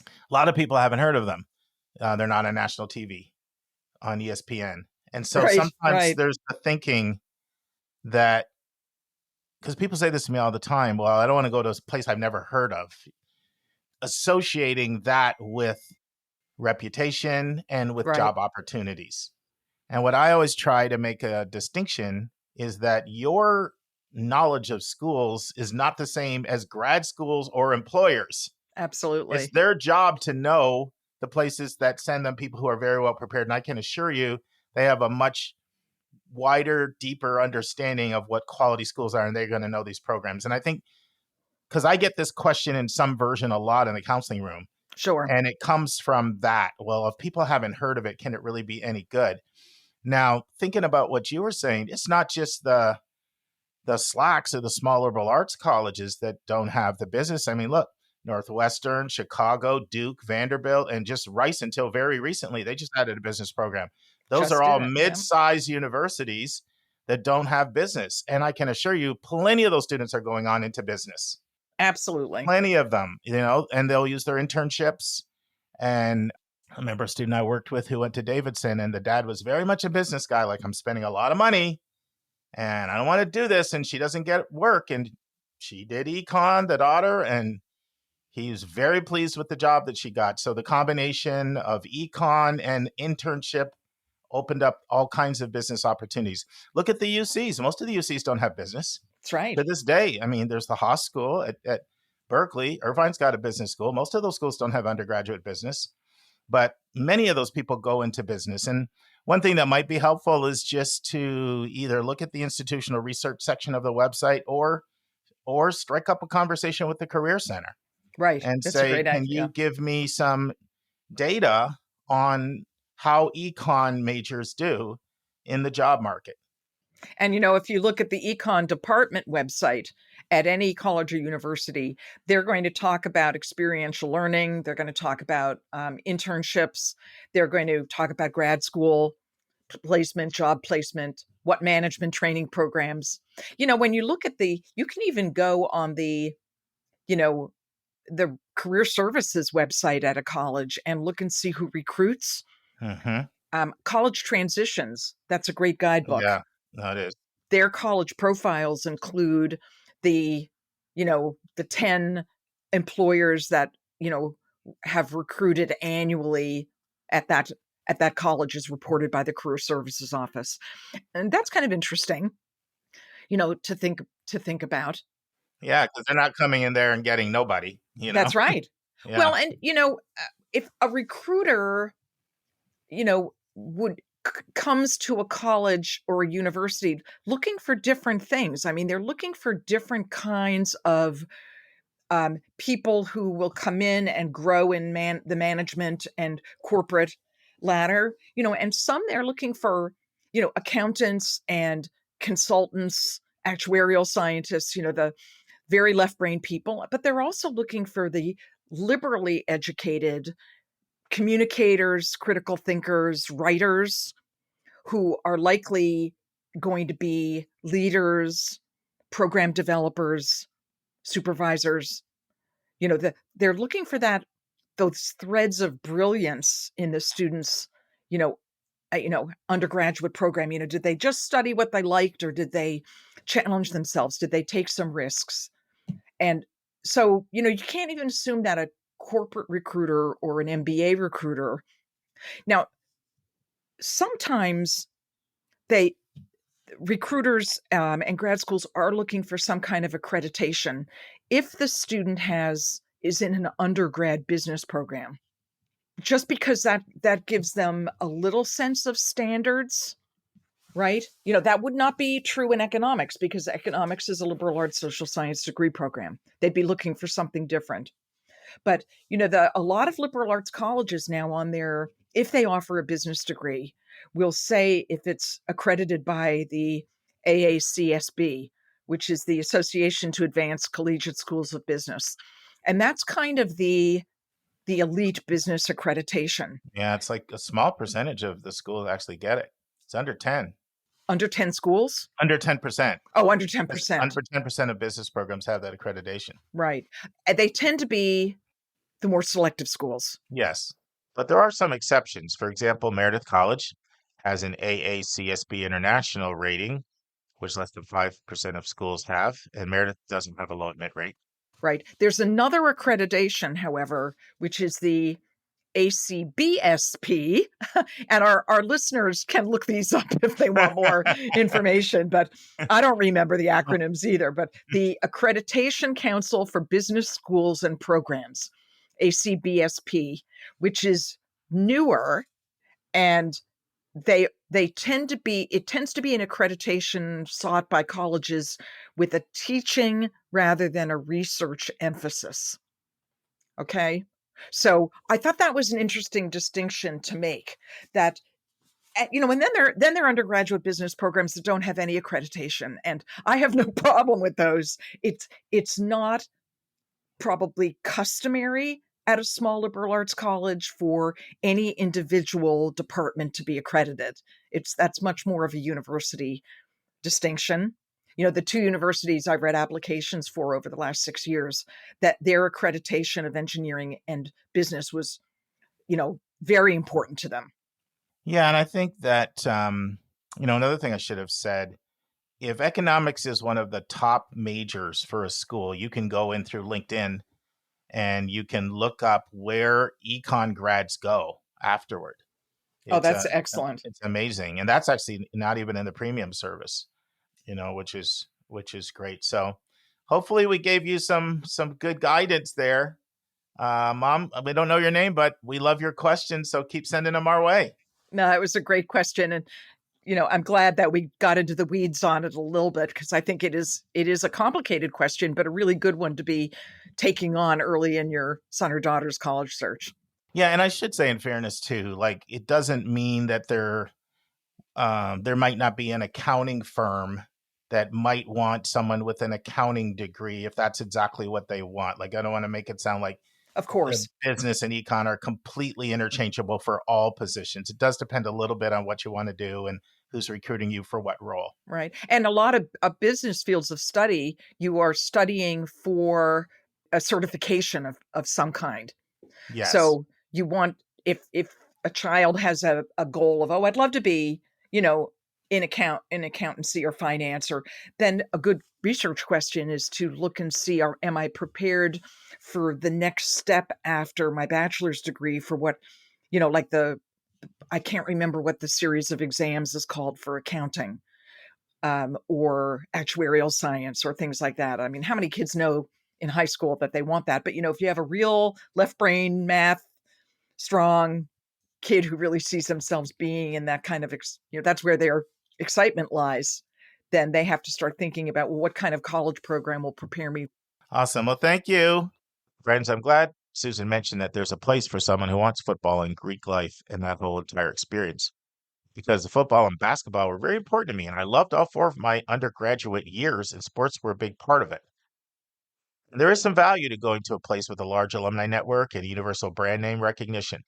a lot of people haven't heard of them. They're not on national TV, on ESPN. And so sometimes there's the thinking that, because people say this to me all the time, well, I don't want to go to a place I've never heard of, associating that with reputation and with job opportunities. And what I always try to make a distinction is that your knowledge of schools is not the same as grad schools or employers. Absolutely. It's their job to know the places that send them people who are very well prepared. And I can assure you, they have a much wider, deeper understanding of what quality schools are, and they're going to know these programs. And I think, because I get this question in some version a lot in the counseling room. Sure. And it comes from that. Well, if people haven't heard of it, can it really be any good? Now, thinking about what you were saying, it's not just the SLACs or the small liberal arts colleges that don't have the business. I mean, look, Northwestern, Chicago, Duke, Vanderbilt, and just Rice until very recently, they just added a business program. Those are all mid-sized universities that don't have business. And I can assure you, plenty of those students are going on into business. Absolutely. Plenty of them, and they'll use their internships. And I remember a student I worked with who went to Davidson, and the dad was very much a business guy. Like, I'm spending a lot of money and I don't want to do this. And she doesn't get work. And she did econ, the daughter, and he was very pleased with the job that she got. So the combination of econ and internship opened up all kinds of business opportunities. Look at the UCs. Most of the UCs don't have business. That's right. To this day, I mean, there's the Haas School at Berkeley. Irvine's got a business school. Most of those schools don't have undergraduate business, but many of those people go into business. And one thing that might be helpful is just to either look at the institutional research section of the website or strike up a conversation with the Career Center. Right. And That's say, a great can idea. you give me some data on how econ majors do in the job market? And, if you look at the econ department website at any college or university, they're going to talk about experiential learning. They're going to talk about internships. They're going to talk about grad school placement, job placement, what management training programs. When you look at you can even go on the career services website at a college and look and see who recruits. Mm-hmm. College Transitions, that's a great guidebook. Yeah. That is. Their college profiles include the 10 employers that, have recruited annually at that college, as reported by the Career Services Office. And that's kind of interesting, to think about. Yeah, because they're not coming in there and getting nobody. That's right. Yeah. Well, and, if a recruiter, comes to a college or a university looking for different things. I mean, they're looking for different kinds of people who will come in and grow in the management and corporate ladder, and some they're looking for, accountants and consultants, actuarial scientists, the very left brain people, but they're also looking for the liberally educated communicators, critical thinkers, writers who are likely going to be leaders, program developers, supervisors. They're looking for those threads of brilliance in the students, undergraduate program. Did they just study what they liked, or did they challenge themselves? Did they take some risks? And so, you can't even assume that a corporate recruiter or an MBA recruiter. Now, sometimes recruiters and grad schools are looking for some kind of accreditation if the student is in an undergrad business program, just because that gives them a little sense of standards, right? That would not be true in economics, because economics is a liberal arts social science degree program. They'd be looking for something different. But, a lot of liberal arts colleges now if they offer a business degree, will say if it's accredited by the AACSB, which is the Association to Advance Collegiate Schools of Business. And that's kind of the the elite business accreditation. Yeah, it's like a small percentage of the schools actually get it. It's under 10. Under 10 schools? Under 10%. Oh, under 10%. Under 10% of business programs have that accreditation. Right. And they tend to be the more selective schools. Yes. But there are some exceptions. For example, Meredith College has an AACSB international rating, which less than 5% of schools have. And Meredith doesn't have a low admit rate. Right. There's another accreditation, however, which is the ACBSP, and our listeners can look these up if they want more information, but I don't remember the acronyms either, but the Accreditation Council for Business Schools and Programs, ACBSP, which is newer, and it tends to be an accreditation sought by colleges with a teaching rather than a research emphasis. Okay. So I thought that was an interesting distinction to make, that, and then there are undergraduate business programs that don't have any accreditation, and I have no problem with those. It's not probably customary at a small liberal arts college for any individual department to be accredited. That's much more of a university distinction. The two universities I've read applications for over the last 6 years, that their accreditation of engineering and business was, very important to them. Yeah. And I think that, another thing I should have said, if economics is one of the top majors for a school, you can go in through LinkedIn and you can look up where econ grads go afterward. That's excellent. It's amazing. And that's actually not even in the premium service, which is great. So hopefully we gave you some good guidance there. Mom, we don't know your name, but we love your questions. So keep sending them our way. No, it was a great question. And, I'm glad that we got into the weeds on it a little bit, because I think it is a complicated question, but a really good one to be taking on early in your son or daughter's college search. Yeah. And I should say, in fairness too, like, it doesn't mean that there might not be an accounting firm that might want someone with an accounting degree if that's exactly what they want. Like, I don't want to make it sound like, of course, business and econ are completely interchangeable for all positions. It does depend a little bit on what you want to do and who's recruiting you for what role. Right. And a lot of business fields of study, you are studying for a certification of some kind. Yes. So you want, if a child has a goal of, I'd love to be, in accountancy or finance, or then a good research question is to look and see, am I prepared for the next step after my bachelor's degree for what, I can't remember what the series of exams is called for accounting, or actuarial science or things like that. I mean, how many kids know in high school that they want that? But, if you have a real left brain math strong kid who really sees themselves being in that kind of, that's where their excitement lies, then they have to start thinking about, well, what kind of college program will prepare me. Awesome. Well, thank you. Friends, I'm glad Susan mentioned that there's a place for someone who wants football and Greek life and that whole entire experience, because the football and basketball were very important to me, and I loved all 4 of my undergraduate years, and sports were a big part of it. And there is some value to going to a place with a large alumni network and universal brand name recognition.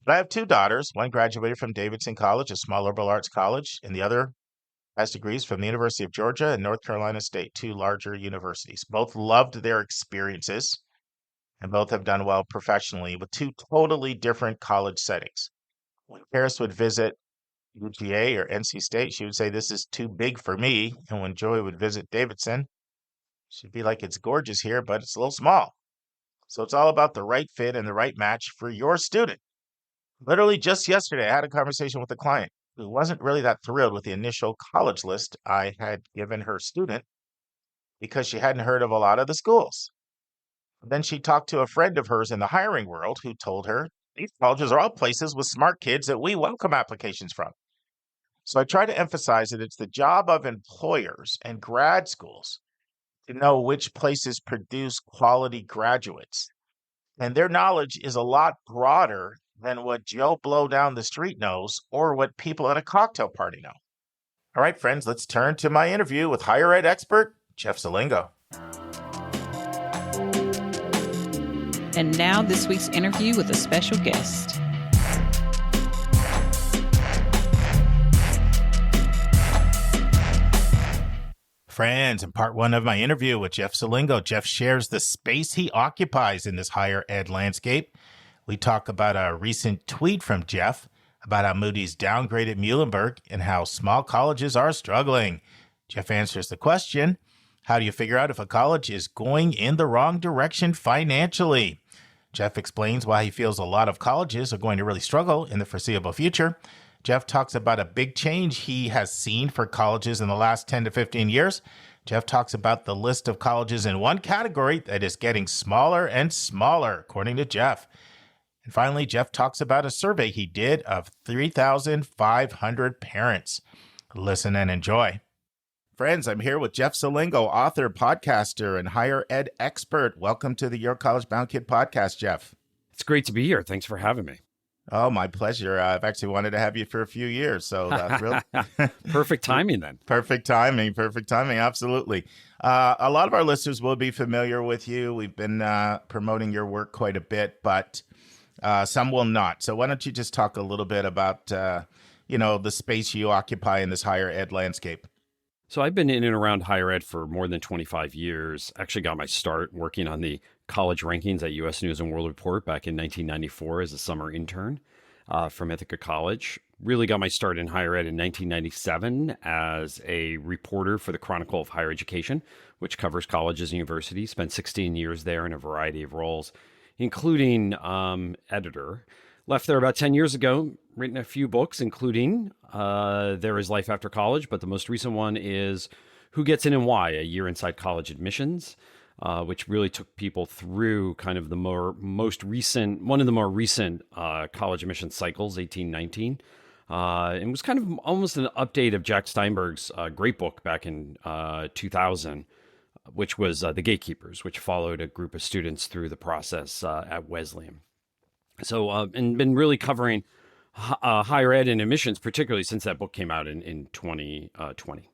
But I have 2 daughters. One graduated from Davidson College, a small liberal arts college, and the other has degrees from the University of Georgia and North Carolina State, 2 larger universities. Both loved their experiences, and both have done well professionally with 2 totally different college settings. When Paris would visit UGA or NC State, she would say, "This is too big for me." And when Joy would visit Davidson, she'd be like, "It's gorgeous here, but it's a little small." So it's all about the right fit and the right match for your student. Literally just yesterday, I had a conversation with a client who wasn't really that thrilled with the initial college list I had given her student because she hadn't heard of a lot of the schools. Then she talked to a friend of hers in the hiring world who told her, "These colleges are all places with smart kids that we welcome applications from." So I try to emphasize that it's the job of employers and grad schools to know which places produce quality graduates. And their knowledge is a lot broader than what Joe Blow down the street knows or what people at a cocktail party know. All right, friends, let's turn to my interview with higher ed expert Jeff Selingo. And now this week's interview with a special guest. Friends, in part one of my interview with Jeff Selingo, Jeff shares the space he occupies in this higher ed landscape. We talk about a recent tweet from Jeff about how Moody's downgraded Muhlenberg and how small colleges are struggling. Jeff answers the question, how do you figure out if a college is going in the wrong direction financially? Jeff explains why he feels a lot of colleges are going to really struggle in the foreseeable future. Jeff talks about a big change he has seen for colleges in the last 10 to 15 years. Jeff talks about the list of colleges in one category that is getting smaller and smaller, according to Jeff. And finally, Jeff talks about a survey he did of 3,500 parents. Listen and enjoy. Friends, I'm here with Jeff Selingo, author, podcaster, and higher ed expert. Welcome to the Your College Bound Kid podcast, Jeff. It's great to be here. Thanks for having me. Oh, my pleasure. I've actually wanted to have you for a few years, so that's really perfect timing then. Perfect timing, absolutely. A lot of our listeners will be familiar with you. We've been promoting your work quite a bit, but some will not. So why don't you just talk a little bit about, the space you occupy in this higher ed landscape? So I've been in and around higher ed for more than 25 years. Actually got my start working on the college rankings at U.S. News and World Report back in 1994 as a summer intern from Ithaca College. Really got my start in higher ed in 1997 as a reporter for the Chronicle of Higher Education, which covers colleges and universities. Spent 16 years there in a variety of roles, including editor. Left there about 10 years ago, written a few books, including There Is Life After College, but the most recent one is Who Gets In and Why? A Year Inside College Admissions, which really took people through kind of the one of the more recent college admissions cycles, 1819. It was kind of almost an update of Jack Steinberg's great book back in 2000, which was The Gatekeepers, which followed a group of students through the process at Wesleyan. So, and been really covering higher ed and admissions, particularly since that book came out in 2020.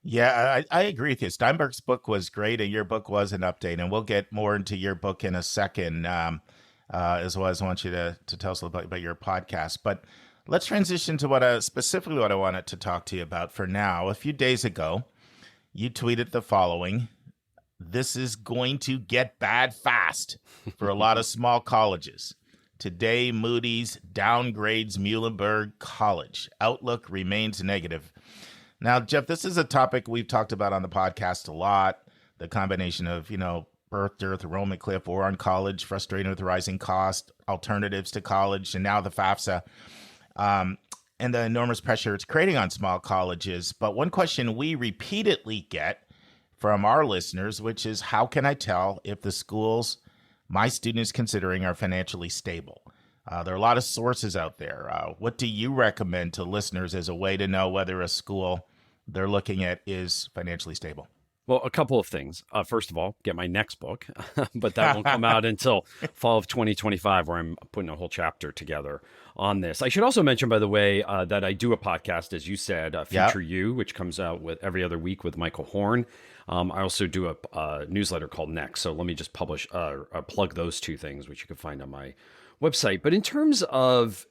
Yeah, I agree with you. Steinberg's book was great, and your book was an update, and we'll get more into your book in a second, as well as I want you to tell us a little bit about your podcast. But let's transition to specifically what I wanted to talk to you about for now. A few days ago, you tweeted the following: "This is going to get bad fast for a lot of small colleges. Today, Moody's downgrades Muhlenberg College. Outlook remains negative." Now, Jeff, this is a topic we've talked about on the podcast a lot. The combination of, birth, dearth, enrollment cliff, war on college, frustrated with rising cost, alternatives to college, and now the FAFSA, and the enormous pressure it's creating on small colleges. But one question we repeatedly get from our listeners, which is, how can I tell if the schools my student is considering are financially stable? There are a lot of sources out there. What do you recommend to listeners as a way to know whether a school they're looking at is financially stable? Well, a couple of things. First of all, get my next book, but that won't come out until fall of 2025, where I'm putting a whole chapter together on this. I should also mention, by the way, that I do a podcast, as you said, Future You, which comes out with every other week with Michael Horn. I also do a newsletter called Next. So let me just plug those two things, which you can find on my website. But in terms of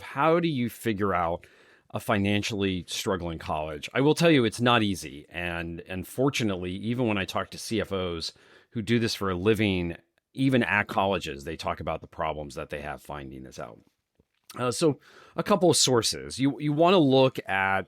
how do you figure out a financially struggling college, I will tell you it's not easy. And unfortunately, even when I talk to CFOs who do this for a living, even at colleges, they talk about the problems that they have finding this out. So a couple of sources. You want to look at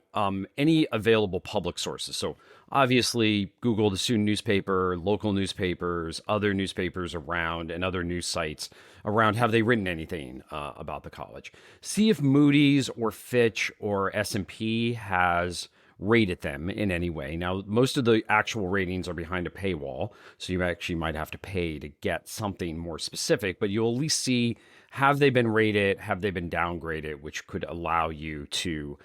any available public sources. So obviously, Google the student newspaper, local newspapers, other newspapers around, and other news sites around. Have they written anything about the college? See if Moody's or Fitch or S&P has rated them in any way. Now, most of the actual ratings are behind a paywall, so you actually might have to pay to get something more specific, but you'll at least see, have they been rated, have they been downgraded, which could allow you to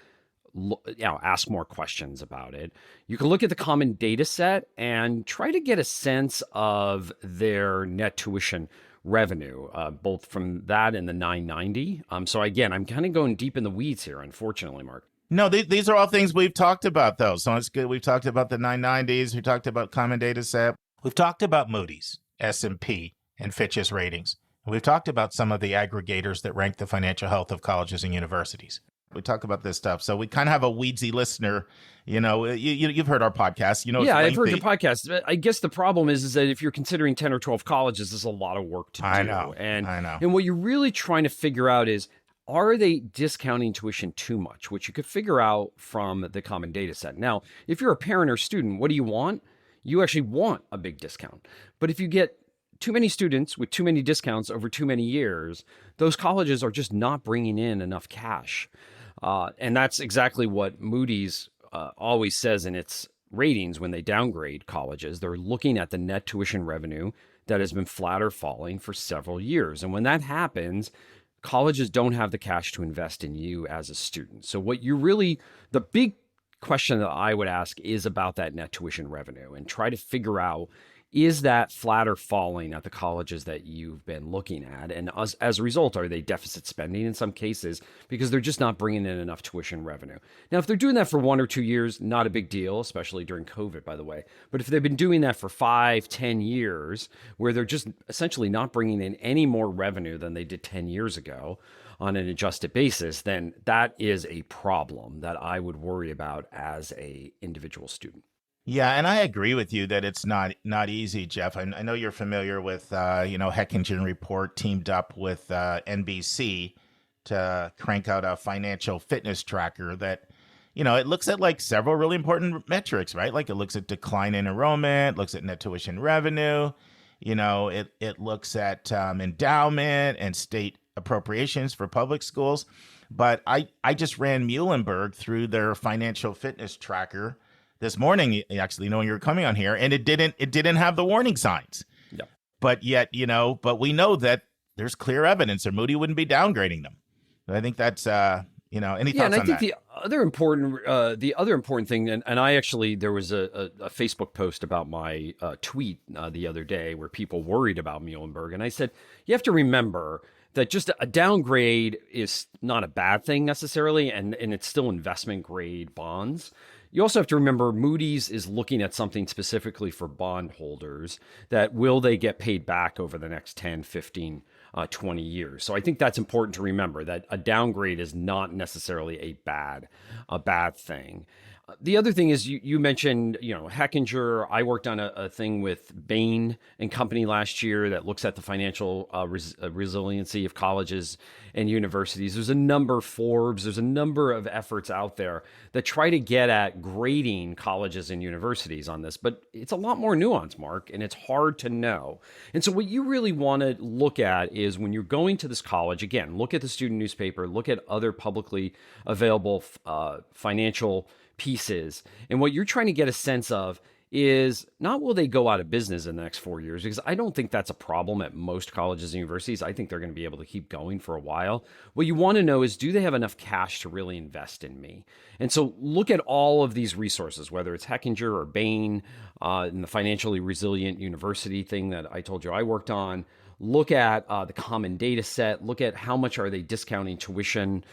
ask more questions about it. You can look at the common data set and try to get a sense of their net tuition revenue, both from that and the 990. So again, I'm kind of going deep in the weeds here, unfortunately, Mark. No, these are all things we've talked about, though. So it's good. We've talked about the 990s. We talked about common data set. We've talked about Moody's, S&P, and Fitch's ratings. And we've talked about some of the aggregators that rank the financial health of colleges and universities. We talk about this stuff. So we kind of have a weedsy listener. You've heard our podcast. Yeah, I've heard your podcast. I guess the problem is that if you're considering 10 or 12 colleges, there's a lot of work to do. I know. And what you're really trying to figure out is, are they discounting tuition too much, which you could figure out from the common data set. Now, if you're a parent or student, what do you want? You actually want a big discount. But if you get too many students with too many discounts over too many years, those colleges are just not bringing in enough cash. And that's exactly what Moody's always says in its ratings when they downgrade colleges. They're looking at the net tuition revenue that has been flat or falling for several years. And when that happens, colleges don't have the cash to invest in you as a student. So the big question that I would ask is about that net tuition revenue and try to figure out, is that flat or falling at the colleges that you've been looking at? And as a result, are they deficit spending in some cases because they're just not bringing in enough tuition revenue? Now, if they're doing that for 1 or 2 years, not a big deal, especially during COVID, by the way. But if they've been doing that for 5, 10 years, where they're just essentially not bringing in any more revenue than they did 10 years ago on an adjusted basis, then that is a problem that I would worry about as a individual student. Yeah, and I agree with you that it's not easy, Jeff. I know you're familiar with, Heckingen Report teamed up with NBC to crank out a financial fitness tracker that, it looks at like several really important metrics, right? Like it looks at decline in enrollment, looks at net tuition revenue, it looks at endowment and state appropriations for public schools. But I just ran Muhlenberg through their financial fitness tracker this morning, actually, knowing you were coming on here, and it didn't have the warning signs. Yep. But yet, but we know that there's clear evidence, or Moody wouldn't be downgrading them. I think that's, any thoughts on that? Yeah, and I think the other important thing, and I actually, there was a Facebook post about my tweet the other day where people worried about Muhlenberg, and I said, you have to remember that just a downgrade is not a bad thing necessarily, and it's still investment grade bonds. You also have to remember Moody's is looking at something specifically for bondholders, that will they get paid back over the next 10, 15, 20 years. So I think that's important to remember, that a downgrade is not necessarily a bad thing. The other thing is you mentioned, Heckinger. I worked on a thing with Bain and Company last year that looks at the financial resiliency of colleges and universities. There's a number of Forbes. There's a number of efforts out there that try to get at grading colleges and universities on this, but it's a lot more nuanced, Mark, and it's hard to know. And so what you really want to look at is when you're going to this college, again, look at the student newspaper, look at other publicly available financial pieces. And what you're trying to get a sense of is not will they go out of business in the next 4 years, because I don't think that's a problem at most colleges and universities. I think they're going to be able to keep going for a while. What you want to know is, do they have enough cash to really invest in me? And so look at all of these resources, whether it's Heckinger or Bain, and the financially resilient university thing that I told you I worked on. Look at the common data set. Look at how much are they discounting tuition,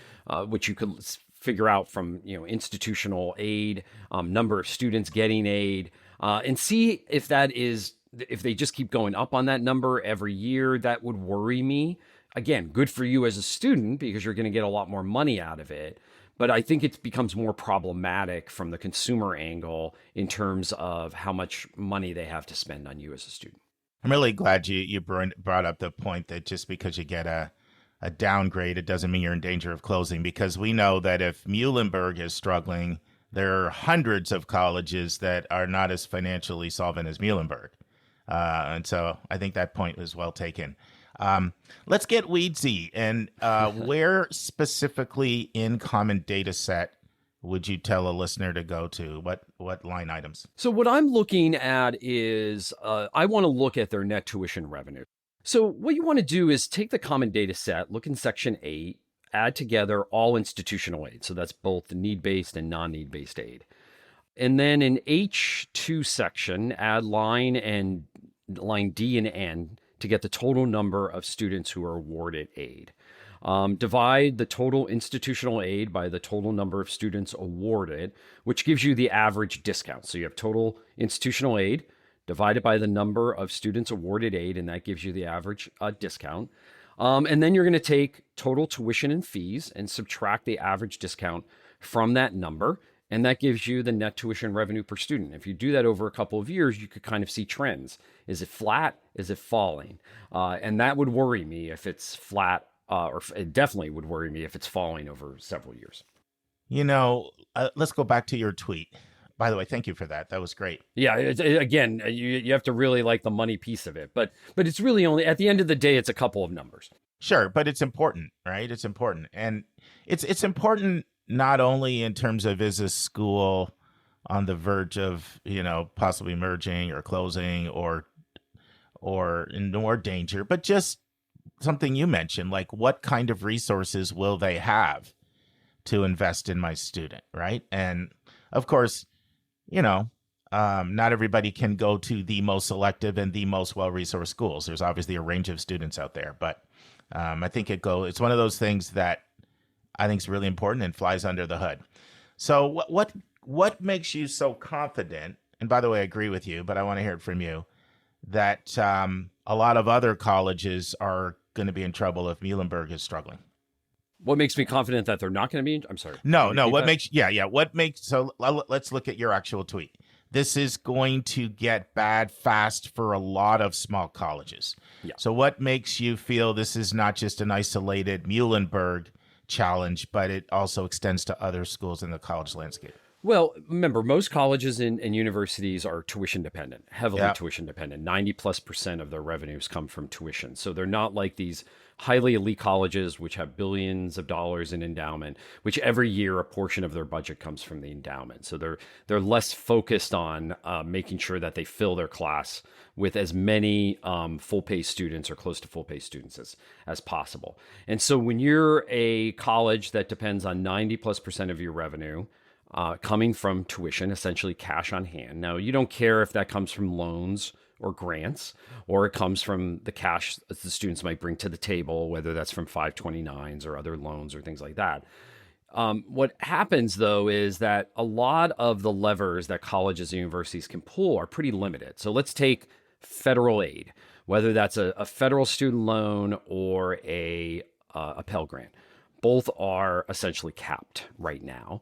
which you could figure out from institutional aid, number of students getting aid, and see if they just keep going up on that number every year. That would worry me. Again, good for you as a student because you're going to get a lot more money out of it. But I think it becomes more problematic from the consumer angle in terms of how much money they have to spend on you as a student. I'm really glad you brought up the point that just because you get a downgrade, it doesn't mean you're in danger of closing, because we know that if Muhlenberg is struggling, there are hundreds of colleges that are not as financially solvent as Muhlenberg. And so I think that point was well taken. Let's get weedsy. And where specifically in common data set would you tell a listener to go to? What line items? So what I'm looking at is I want to look at their net tuition revenue. So what you want to do is take the common data set, look in section 8, add together all institutional aid. So that's both the need-based and non-need-based aid. And then in H2 section, add line D and N to get the total number of students who are awarded aid. Divide the total institutional aid by the total number of students awarded, which gives you the average discount. So you have total institutional aid divided by the number of students awarded aid, and that gives you the average discount. And then you're going to take total tuition and fees and subtract the average discount from that number. And that gives you the net tuition revenue per student. If you do that over a couple of years, you could kind of see trends. Is it flat? Is it falling? And that would worry me if it's flat, or it definitely would worry me if it's falling over several years. Let's go back to your tweet. By the way, thank you for that. That was great. Yeah, again, you have to really like the money piece of it. But it's really only, at the end of the day, it's a couple of numbers. Sure, but it's important, right? It's important. And it's important not only in terms of, is a school on the verge of, possibly merging or closing or in more danger, but just something you mentioned, like what kind of resources will they have to invest in my student, right? And of course, not everybody can go to the most selective and the most well-resourced schools. There's obviously a range of students out there, but I think it's one of those things that I think is really important and flies under the hood. So what makes you so confident? And by the way, I agree with you, but I want to hear it from you that a lot of other colleges are going to be in trouble if Muhlenberg is struggling. What makes me confident that they're not going to be? I'm sorry. No. What makes? So let's look at your actual tweet. This is going to get bad fast for a lot of small colleges. Yeah. So what makes you feel this is not just an isolated Muhlenberg challenge, but it also extends to other schools in the college landscape? Well, remember, most colleges and universities are tuition dependent, heavily tuition dependent. 90+% of their revenues come from tuition. So they're not like these highly elite colleges, which have billions of dollars in endowment, which every year a portion of their budget comes from the endowment. So they're less focused on making sure that they fill their class with as many full-pay students or close to full-pay students as possible. And so when you're a college that depends on 90+% of your revenue coming from tuition, essentially cash on hand. Now, you don't care if that comes from loans or grants, or it comes from the cash that the students might bring to the table, whether that's from 529s or other loans or things like that. What happens, though, is that a lot of the levers that colleges and universities can pull are pretty limited. So let's take federal aid, whether that's a federal student loan or a Pell Grant. Both are essentially capped right now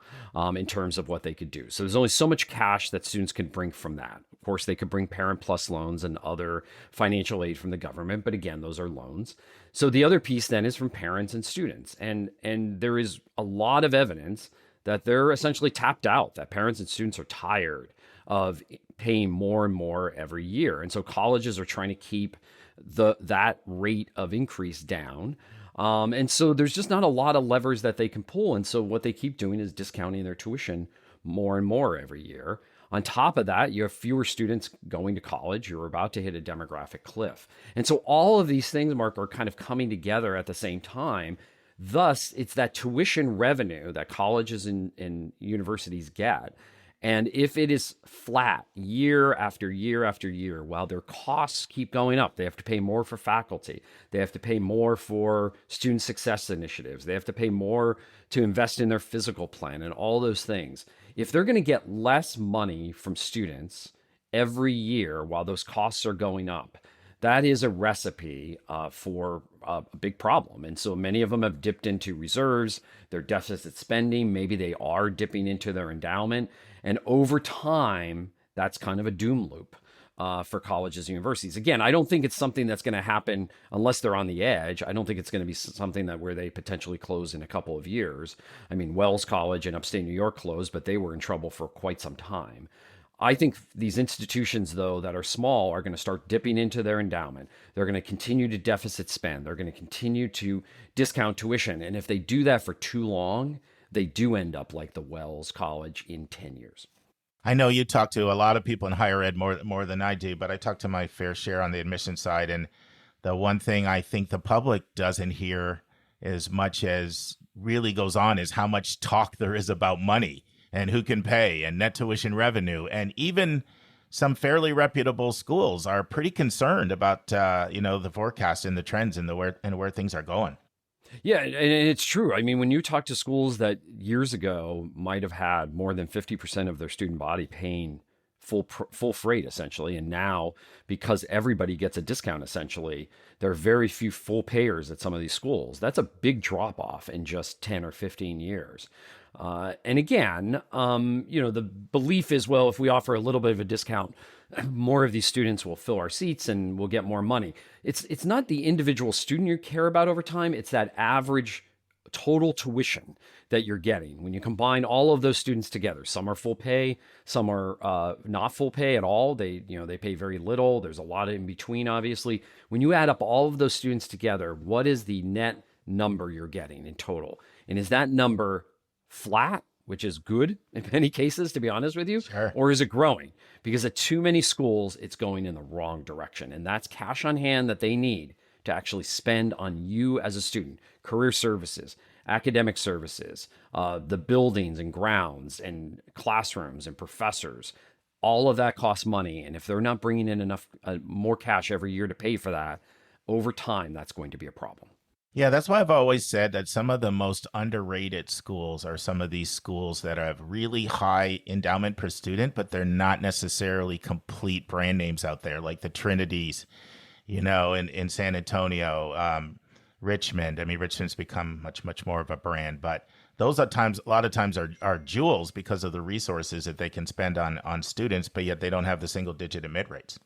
in terms of what they could do. So there's only so much cash that students can bring from that. Of course, they could bring Parent Plus loans and other financial aid from the government, but again, those are loans. So the other piece then is from parents and students. And there is a lot of evidence that they're essentially tapped out, that parents and students are tired of paying more and more every year. And so colleges are trying to keep that rate of increase down. And so there's just not a lot of levers that they can pull. And so what they keep doing is discounting their tuition more and more every year. On top of that, you have fewer students going to college. You're about to hit a demographic cliff. And so all of these things, Mark, are kind of coming together at the same time. Thus, it's that tuition revenue that colleges and universities get. And if it is flat year after year after year, while their costs keep going up, they have to pay more for faculty, they have to pay more for student success initiatives, they have to pay more to invest in their physical plan and all those things. If they're going to get less money from students every year while those costs are going up, that is a recipe for a big problem. And so many of them have dipped into reserves, their deficit spending, maybe they are dipping into their endowment. And over time, that's kind of a doom loop for colleges and universities. Again, I don't think it's something that's going to happen unless they're on the edge. I don't think it's going to be something that where they potentially close in a couple of years. I mean, Wells College in upstate New York closed, but they were in trouble for quite some time. I think these institutions, though, that are small are going to start dipping into their endowment. They're going to continue to deficit spend. They're going to continue to discount tuition. And if they do that for too long, they do end up like the Wells College in 10 years. I know you talk to a lot of people in higher ed more than I do, but I talk to my fair share on the admission side. And the one thing I think the public doesn't hear as much as really goes on is how much talk there is about money and who can pay and net tuition revenue. And even some fairly reputable schools are pretty concerned about, the forecast and the trends and where things are going. Yeah, and it's true. I mean, when you talk to schools that years ago might have had more than 50% of their student body paying full freight essentially. And now, because everybody gets a discount essentially, there are very few full payers at some of these schools. That's a big drop off in just 10 or 15 years. And again, the belief is, well, if we offer a little bit of a discount, more of these students will fill our seats and we'll get more money. It's not the individual student you care about over time. It's that average total tuition that you're getting when you combine all of those students together. Some are full pay, some are not full pay at all. They pay very little. There's a lot in between, obviously. When you add up all of those students together, what is the net number you're getting in total? And is that number flat, which is good in many cases, to be honest with you? Sure. Or is it growing? Because at too many schools, it's going in the wrong direction. And that's cash on hand that they need to actually spend on you as a student, career services, academic services, the buildings and grounds and classrooms and professors. All of that costs money. And if they're not bringing in enough more cash every year to pay for that, over time, that's going to be a problem. Yeah, that's why I've always said that some of the most underrated schools are some of these schools that have really high endowment per student, but they're not necessarily complete brand names out there, like the Trinities, in San Antonio, Richmond. I mean, Richmond's become much more of a brand, but those a lot of times are jewels because of the resources that they can spend on students, but yet they don't have the single digit admit rates.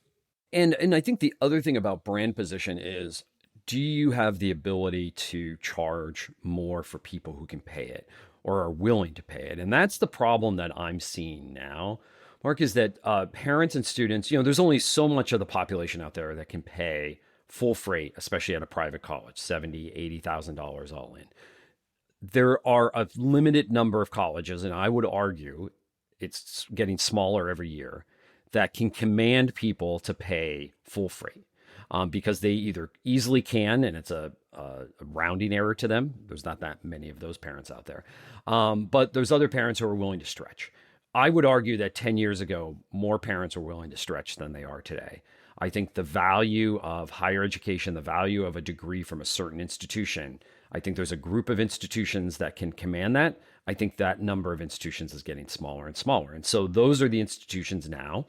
And I think the other thing about brand position is, do you have the ability to charge more for people who can pay it or are willing to pay it? And that's the problem that I'm seeing now, Mark, is that parents and students, there's only so much of the population out there that can pay full freight, especially at a private college, $70,000, $80,000 all in. There are a limited number of colleges, and I would argue it's getting smaller every year, that can command people to pay full freight. Because they either easily can, and it's a rounding error to them. There's not that many of those parents out there. But there's other parents who are willing to stretch. I would argue that 10 years ago, more parents were willing to stretch than they are today. I think the value of higher education, the value of a degree from a certain institution, I think there's a group of institutions that can command that. I think that number of institutions is getting smaller and smaller. And so those are the institutions now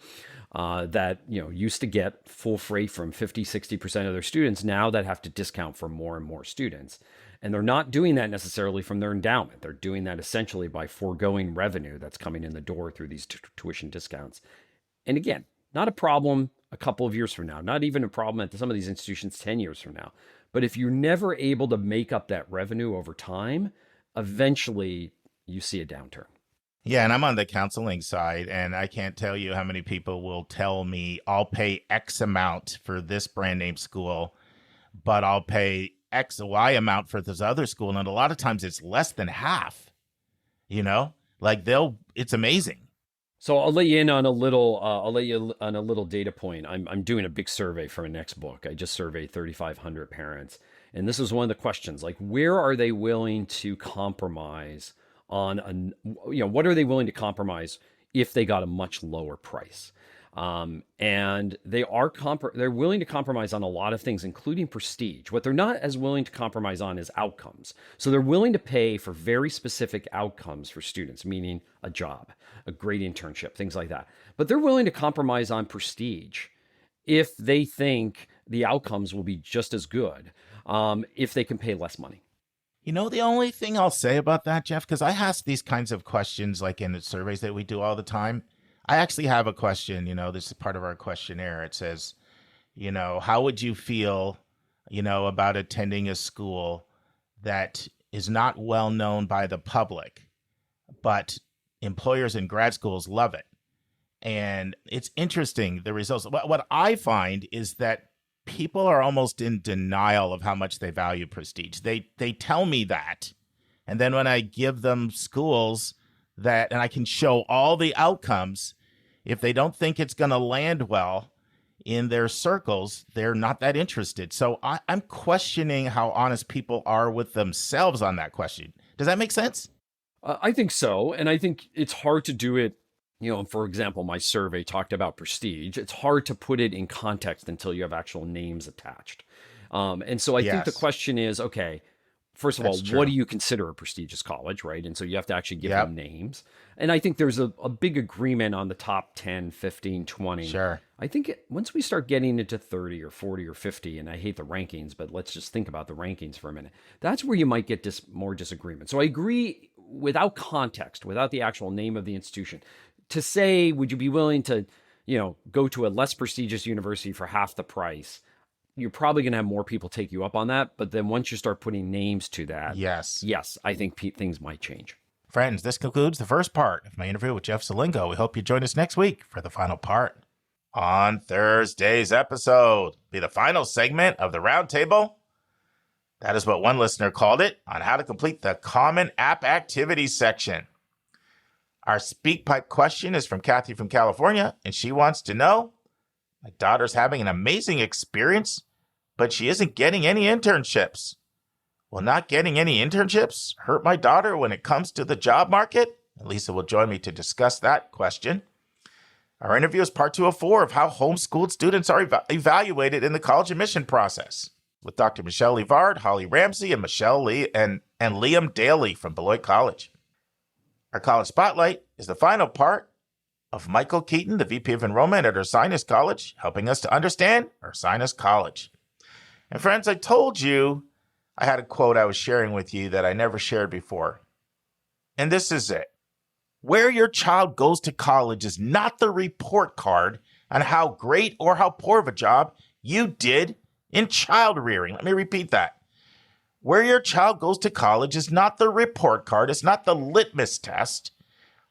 that used to get full freight from 50, 60% of their students, now that have to discount for more and more students. And they're not doing that necessarily from their endowment. They're doing that essentially by foregoing revenue that's coming in the door through these tuition discounts. And again, not a problem a couple of years from now, not even a problem at some of these institutions 10 years from now. But if you're never able to make up that revenue over time, eventually you see a downturn. Yeah, and I'm on the counseling side, and I can't tell you how many people will tell me I'll pay X amount for this brand name school, but I'll pay Y amount for this other school. And a lot of times it's less than half, it's amazing. So I'll let you in on a little data point. I'm doing a big survey for my next book. I just surveyed 3,500 parents. And this was one of the questions, like, where are they willing to compromise on what are they willing to compromise if they got a much lower price? And they're willing to compromise on a lot of things, including prestige. What they're not as willing to compromise on is outcomes. So they're willing to pay for very specific outcomes for students, meaning a job, a great internship, things like that. But they're willing to compromise on prestige if they think the outcomes will be just as good, if they can pay less money. The only thing I'll say about that, Jeff, because I ask these kinds of questions like in the surveys that we do all the time. I actually have a question, this is part of our questionnaire. It says, how would you feel, about attending a school that is not well known by the public, but employers and grad schools love it? And it's interesting, the results. What I find is that people are almost in denial of how much they value prestige. They tell me that. And then when I give them schools and I can show all the outcomes, if they don't think it's going to land well in their circles, they're not that interested. So I'm questioning how honest people are with themselves on that question. Does that make sense? I think so. And I think it's hard to do it. For example, my survey talked about prestige. It's hard to put it in context until you have actual names attached. And so I think the question is, okay, first of all, That's true. what do you consider a prestigious college, right? And so you have to actually give Yep. them names. And I think there's a big agreement on the top 10, 15, 20. Sure. I think once we start getting into 30 or 40 or 50, and I hate the rankings, but let's just think about the rankings for a minute. That's where you might get more disagreement. So I agree, without context, without the actual name of the institution, to say, would you be willing to, go to a less prestigious university for half the price? You're probably going to have more people take you up on that. But then once you start putting names to that, yes, I think things might change. Friends, this concludes the first part of my interview with Jeff Selingo. We hope you join us next week for the final part. On Thursday's episode, be the final segment of the roundtable. That is what one listener called it, on how to complete the Common App Activities section. Our Speakpipe question is from Kathy from California, and she wants to know, my daughter's having an amazing experience, but she isn't getting any internships. Will not getting any internships hurt my daughter when it comes to the job market? And Lisa will join me to discuss that question. Our interview is part 204 of how homeschooled students are evaluated in the college admission process, with Dr. Michelle Livard, Holly Ramsey, and Michelle Lee and Liam Daly from Beloit College. Our college spotlight is the final part of Michael Keaton, the VP of Enrollment at Ursinus College, helping us to understand Ursinus College. And friends, I told you I had a quote I was sharing with you that I never shared before. And this is it. Where your child goes to college is not the report card on how great or how poor of a job you did in child rearing. Let me repeat that. Where your child goes to college is not the report card. It's not the litmus test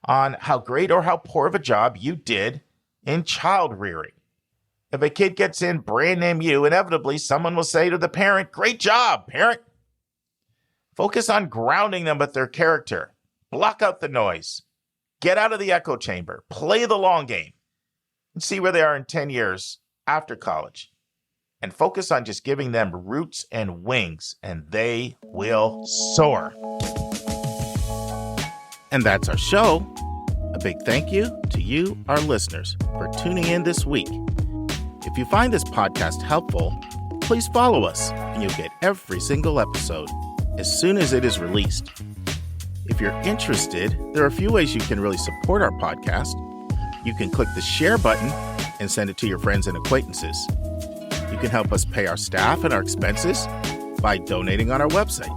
on how great or how poor of a job you did in child rearing. If a kid gets in brand name U, inevitably someone will say to the parent, "Great job, parent." Focus on grounding them with their character. Block out the noise. Get out of the echo chamber. Play the long game. And see where they are in 10 years after college. And focus on just giving them roots and wings, and they will soar. And that's our show. A big thank you to you, our listeners, for tuning in this week. If you find this podcast helpful, please follow us, and you'll get every single episode as soon as it is released. If you're interested, there are a few ways you can really support our podcast. You can click the share button and send it to your friends and acquaintances. You can help us pay our staff and our expenses by donating on our website.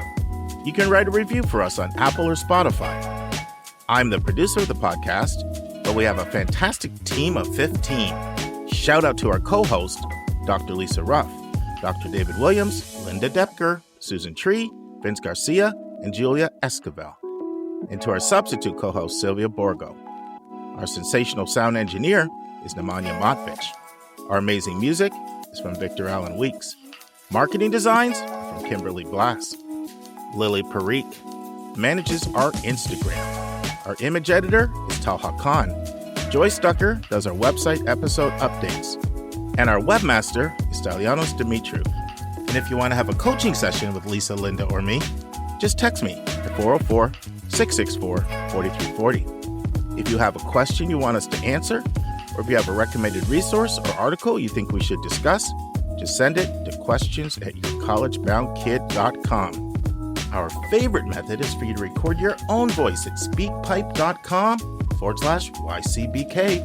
You can write a review for us on Apple or Spotify. I'm the producer of the podcast, but we have a fantastic team of 15. Shout out to our co-host, Dr. Lisa Ruff, Dr. David Williams, Linda Depker, Susan Tree, Vince Garcia, and Julia Esquivel. And to our substitute co-host, Sylvia Borgo. Our sensational sound engineer is Nemanja Motvich. Our amazing music is from Victor Allen Weeks. Marketing designs are from Kimberly Blass. Lily Parikh manages our Instagram. Our image editor is Talha Khan. Joyce Ducker does our website episode updates. And our webmaster is Stelianos Dimitriou. And if you want to have a coaching session with Lisa, Linda, or me, just text me at 404-664-4340. If you have a question you want us to answer, or if you have a recommended resource or article you think we should discuss, just send it to questions@yourcollegeboundkid.com. Our favorite method is for you to record your own voice at speakpipe.com/YCBK.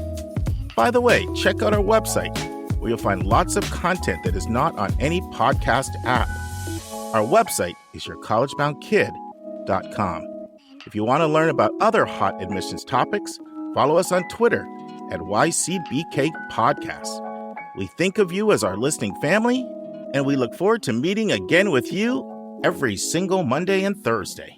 By the way, check out our website, where you'll find lots of content that is not on any podcast app. Our website is yourcollegeboundkid.com. If you want to learn about other hot admissions topics, follow us on Twitter at YCBK Podcasts. We think of you as our listening family, and we look forward to meeting again with you every single Monday and Thursday.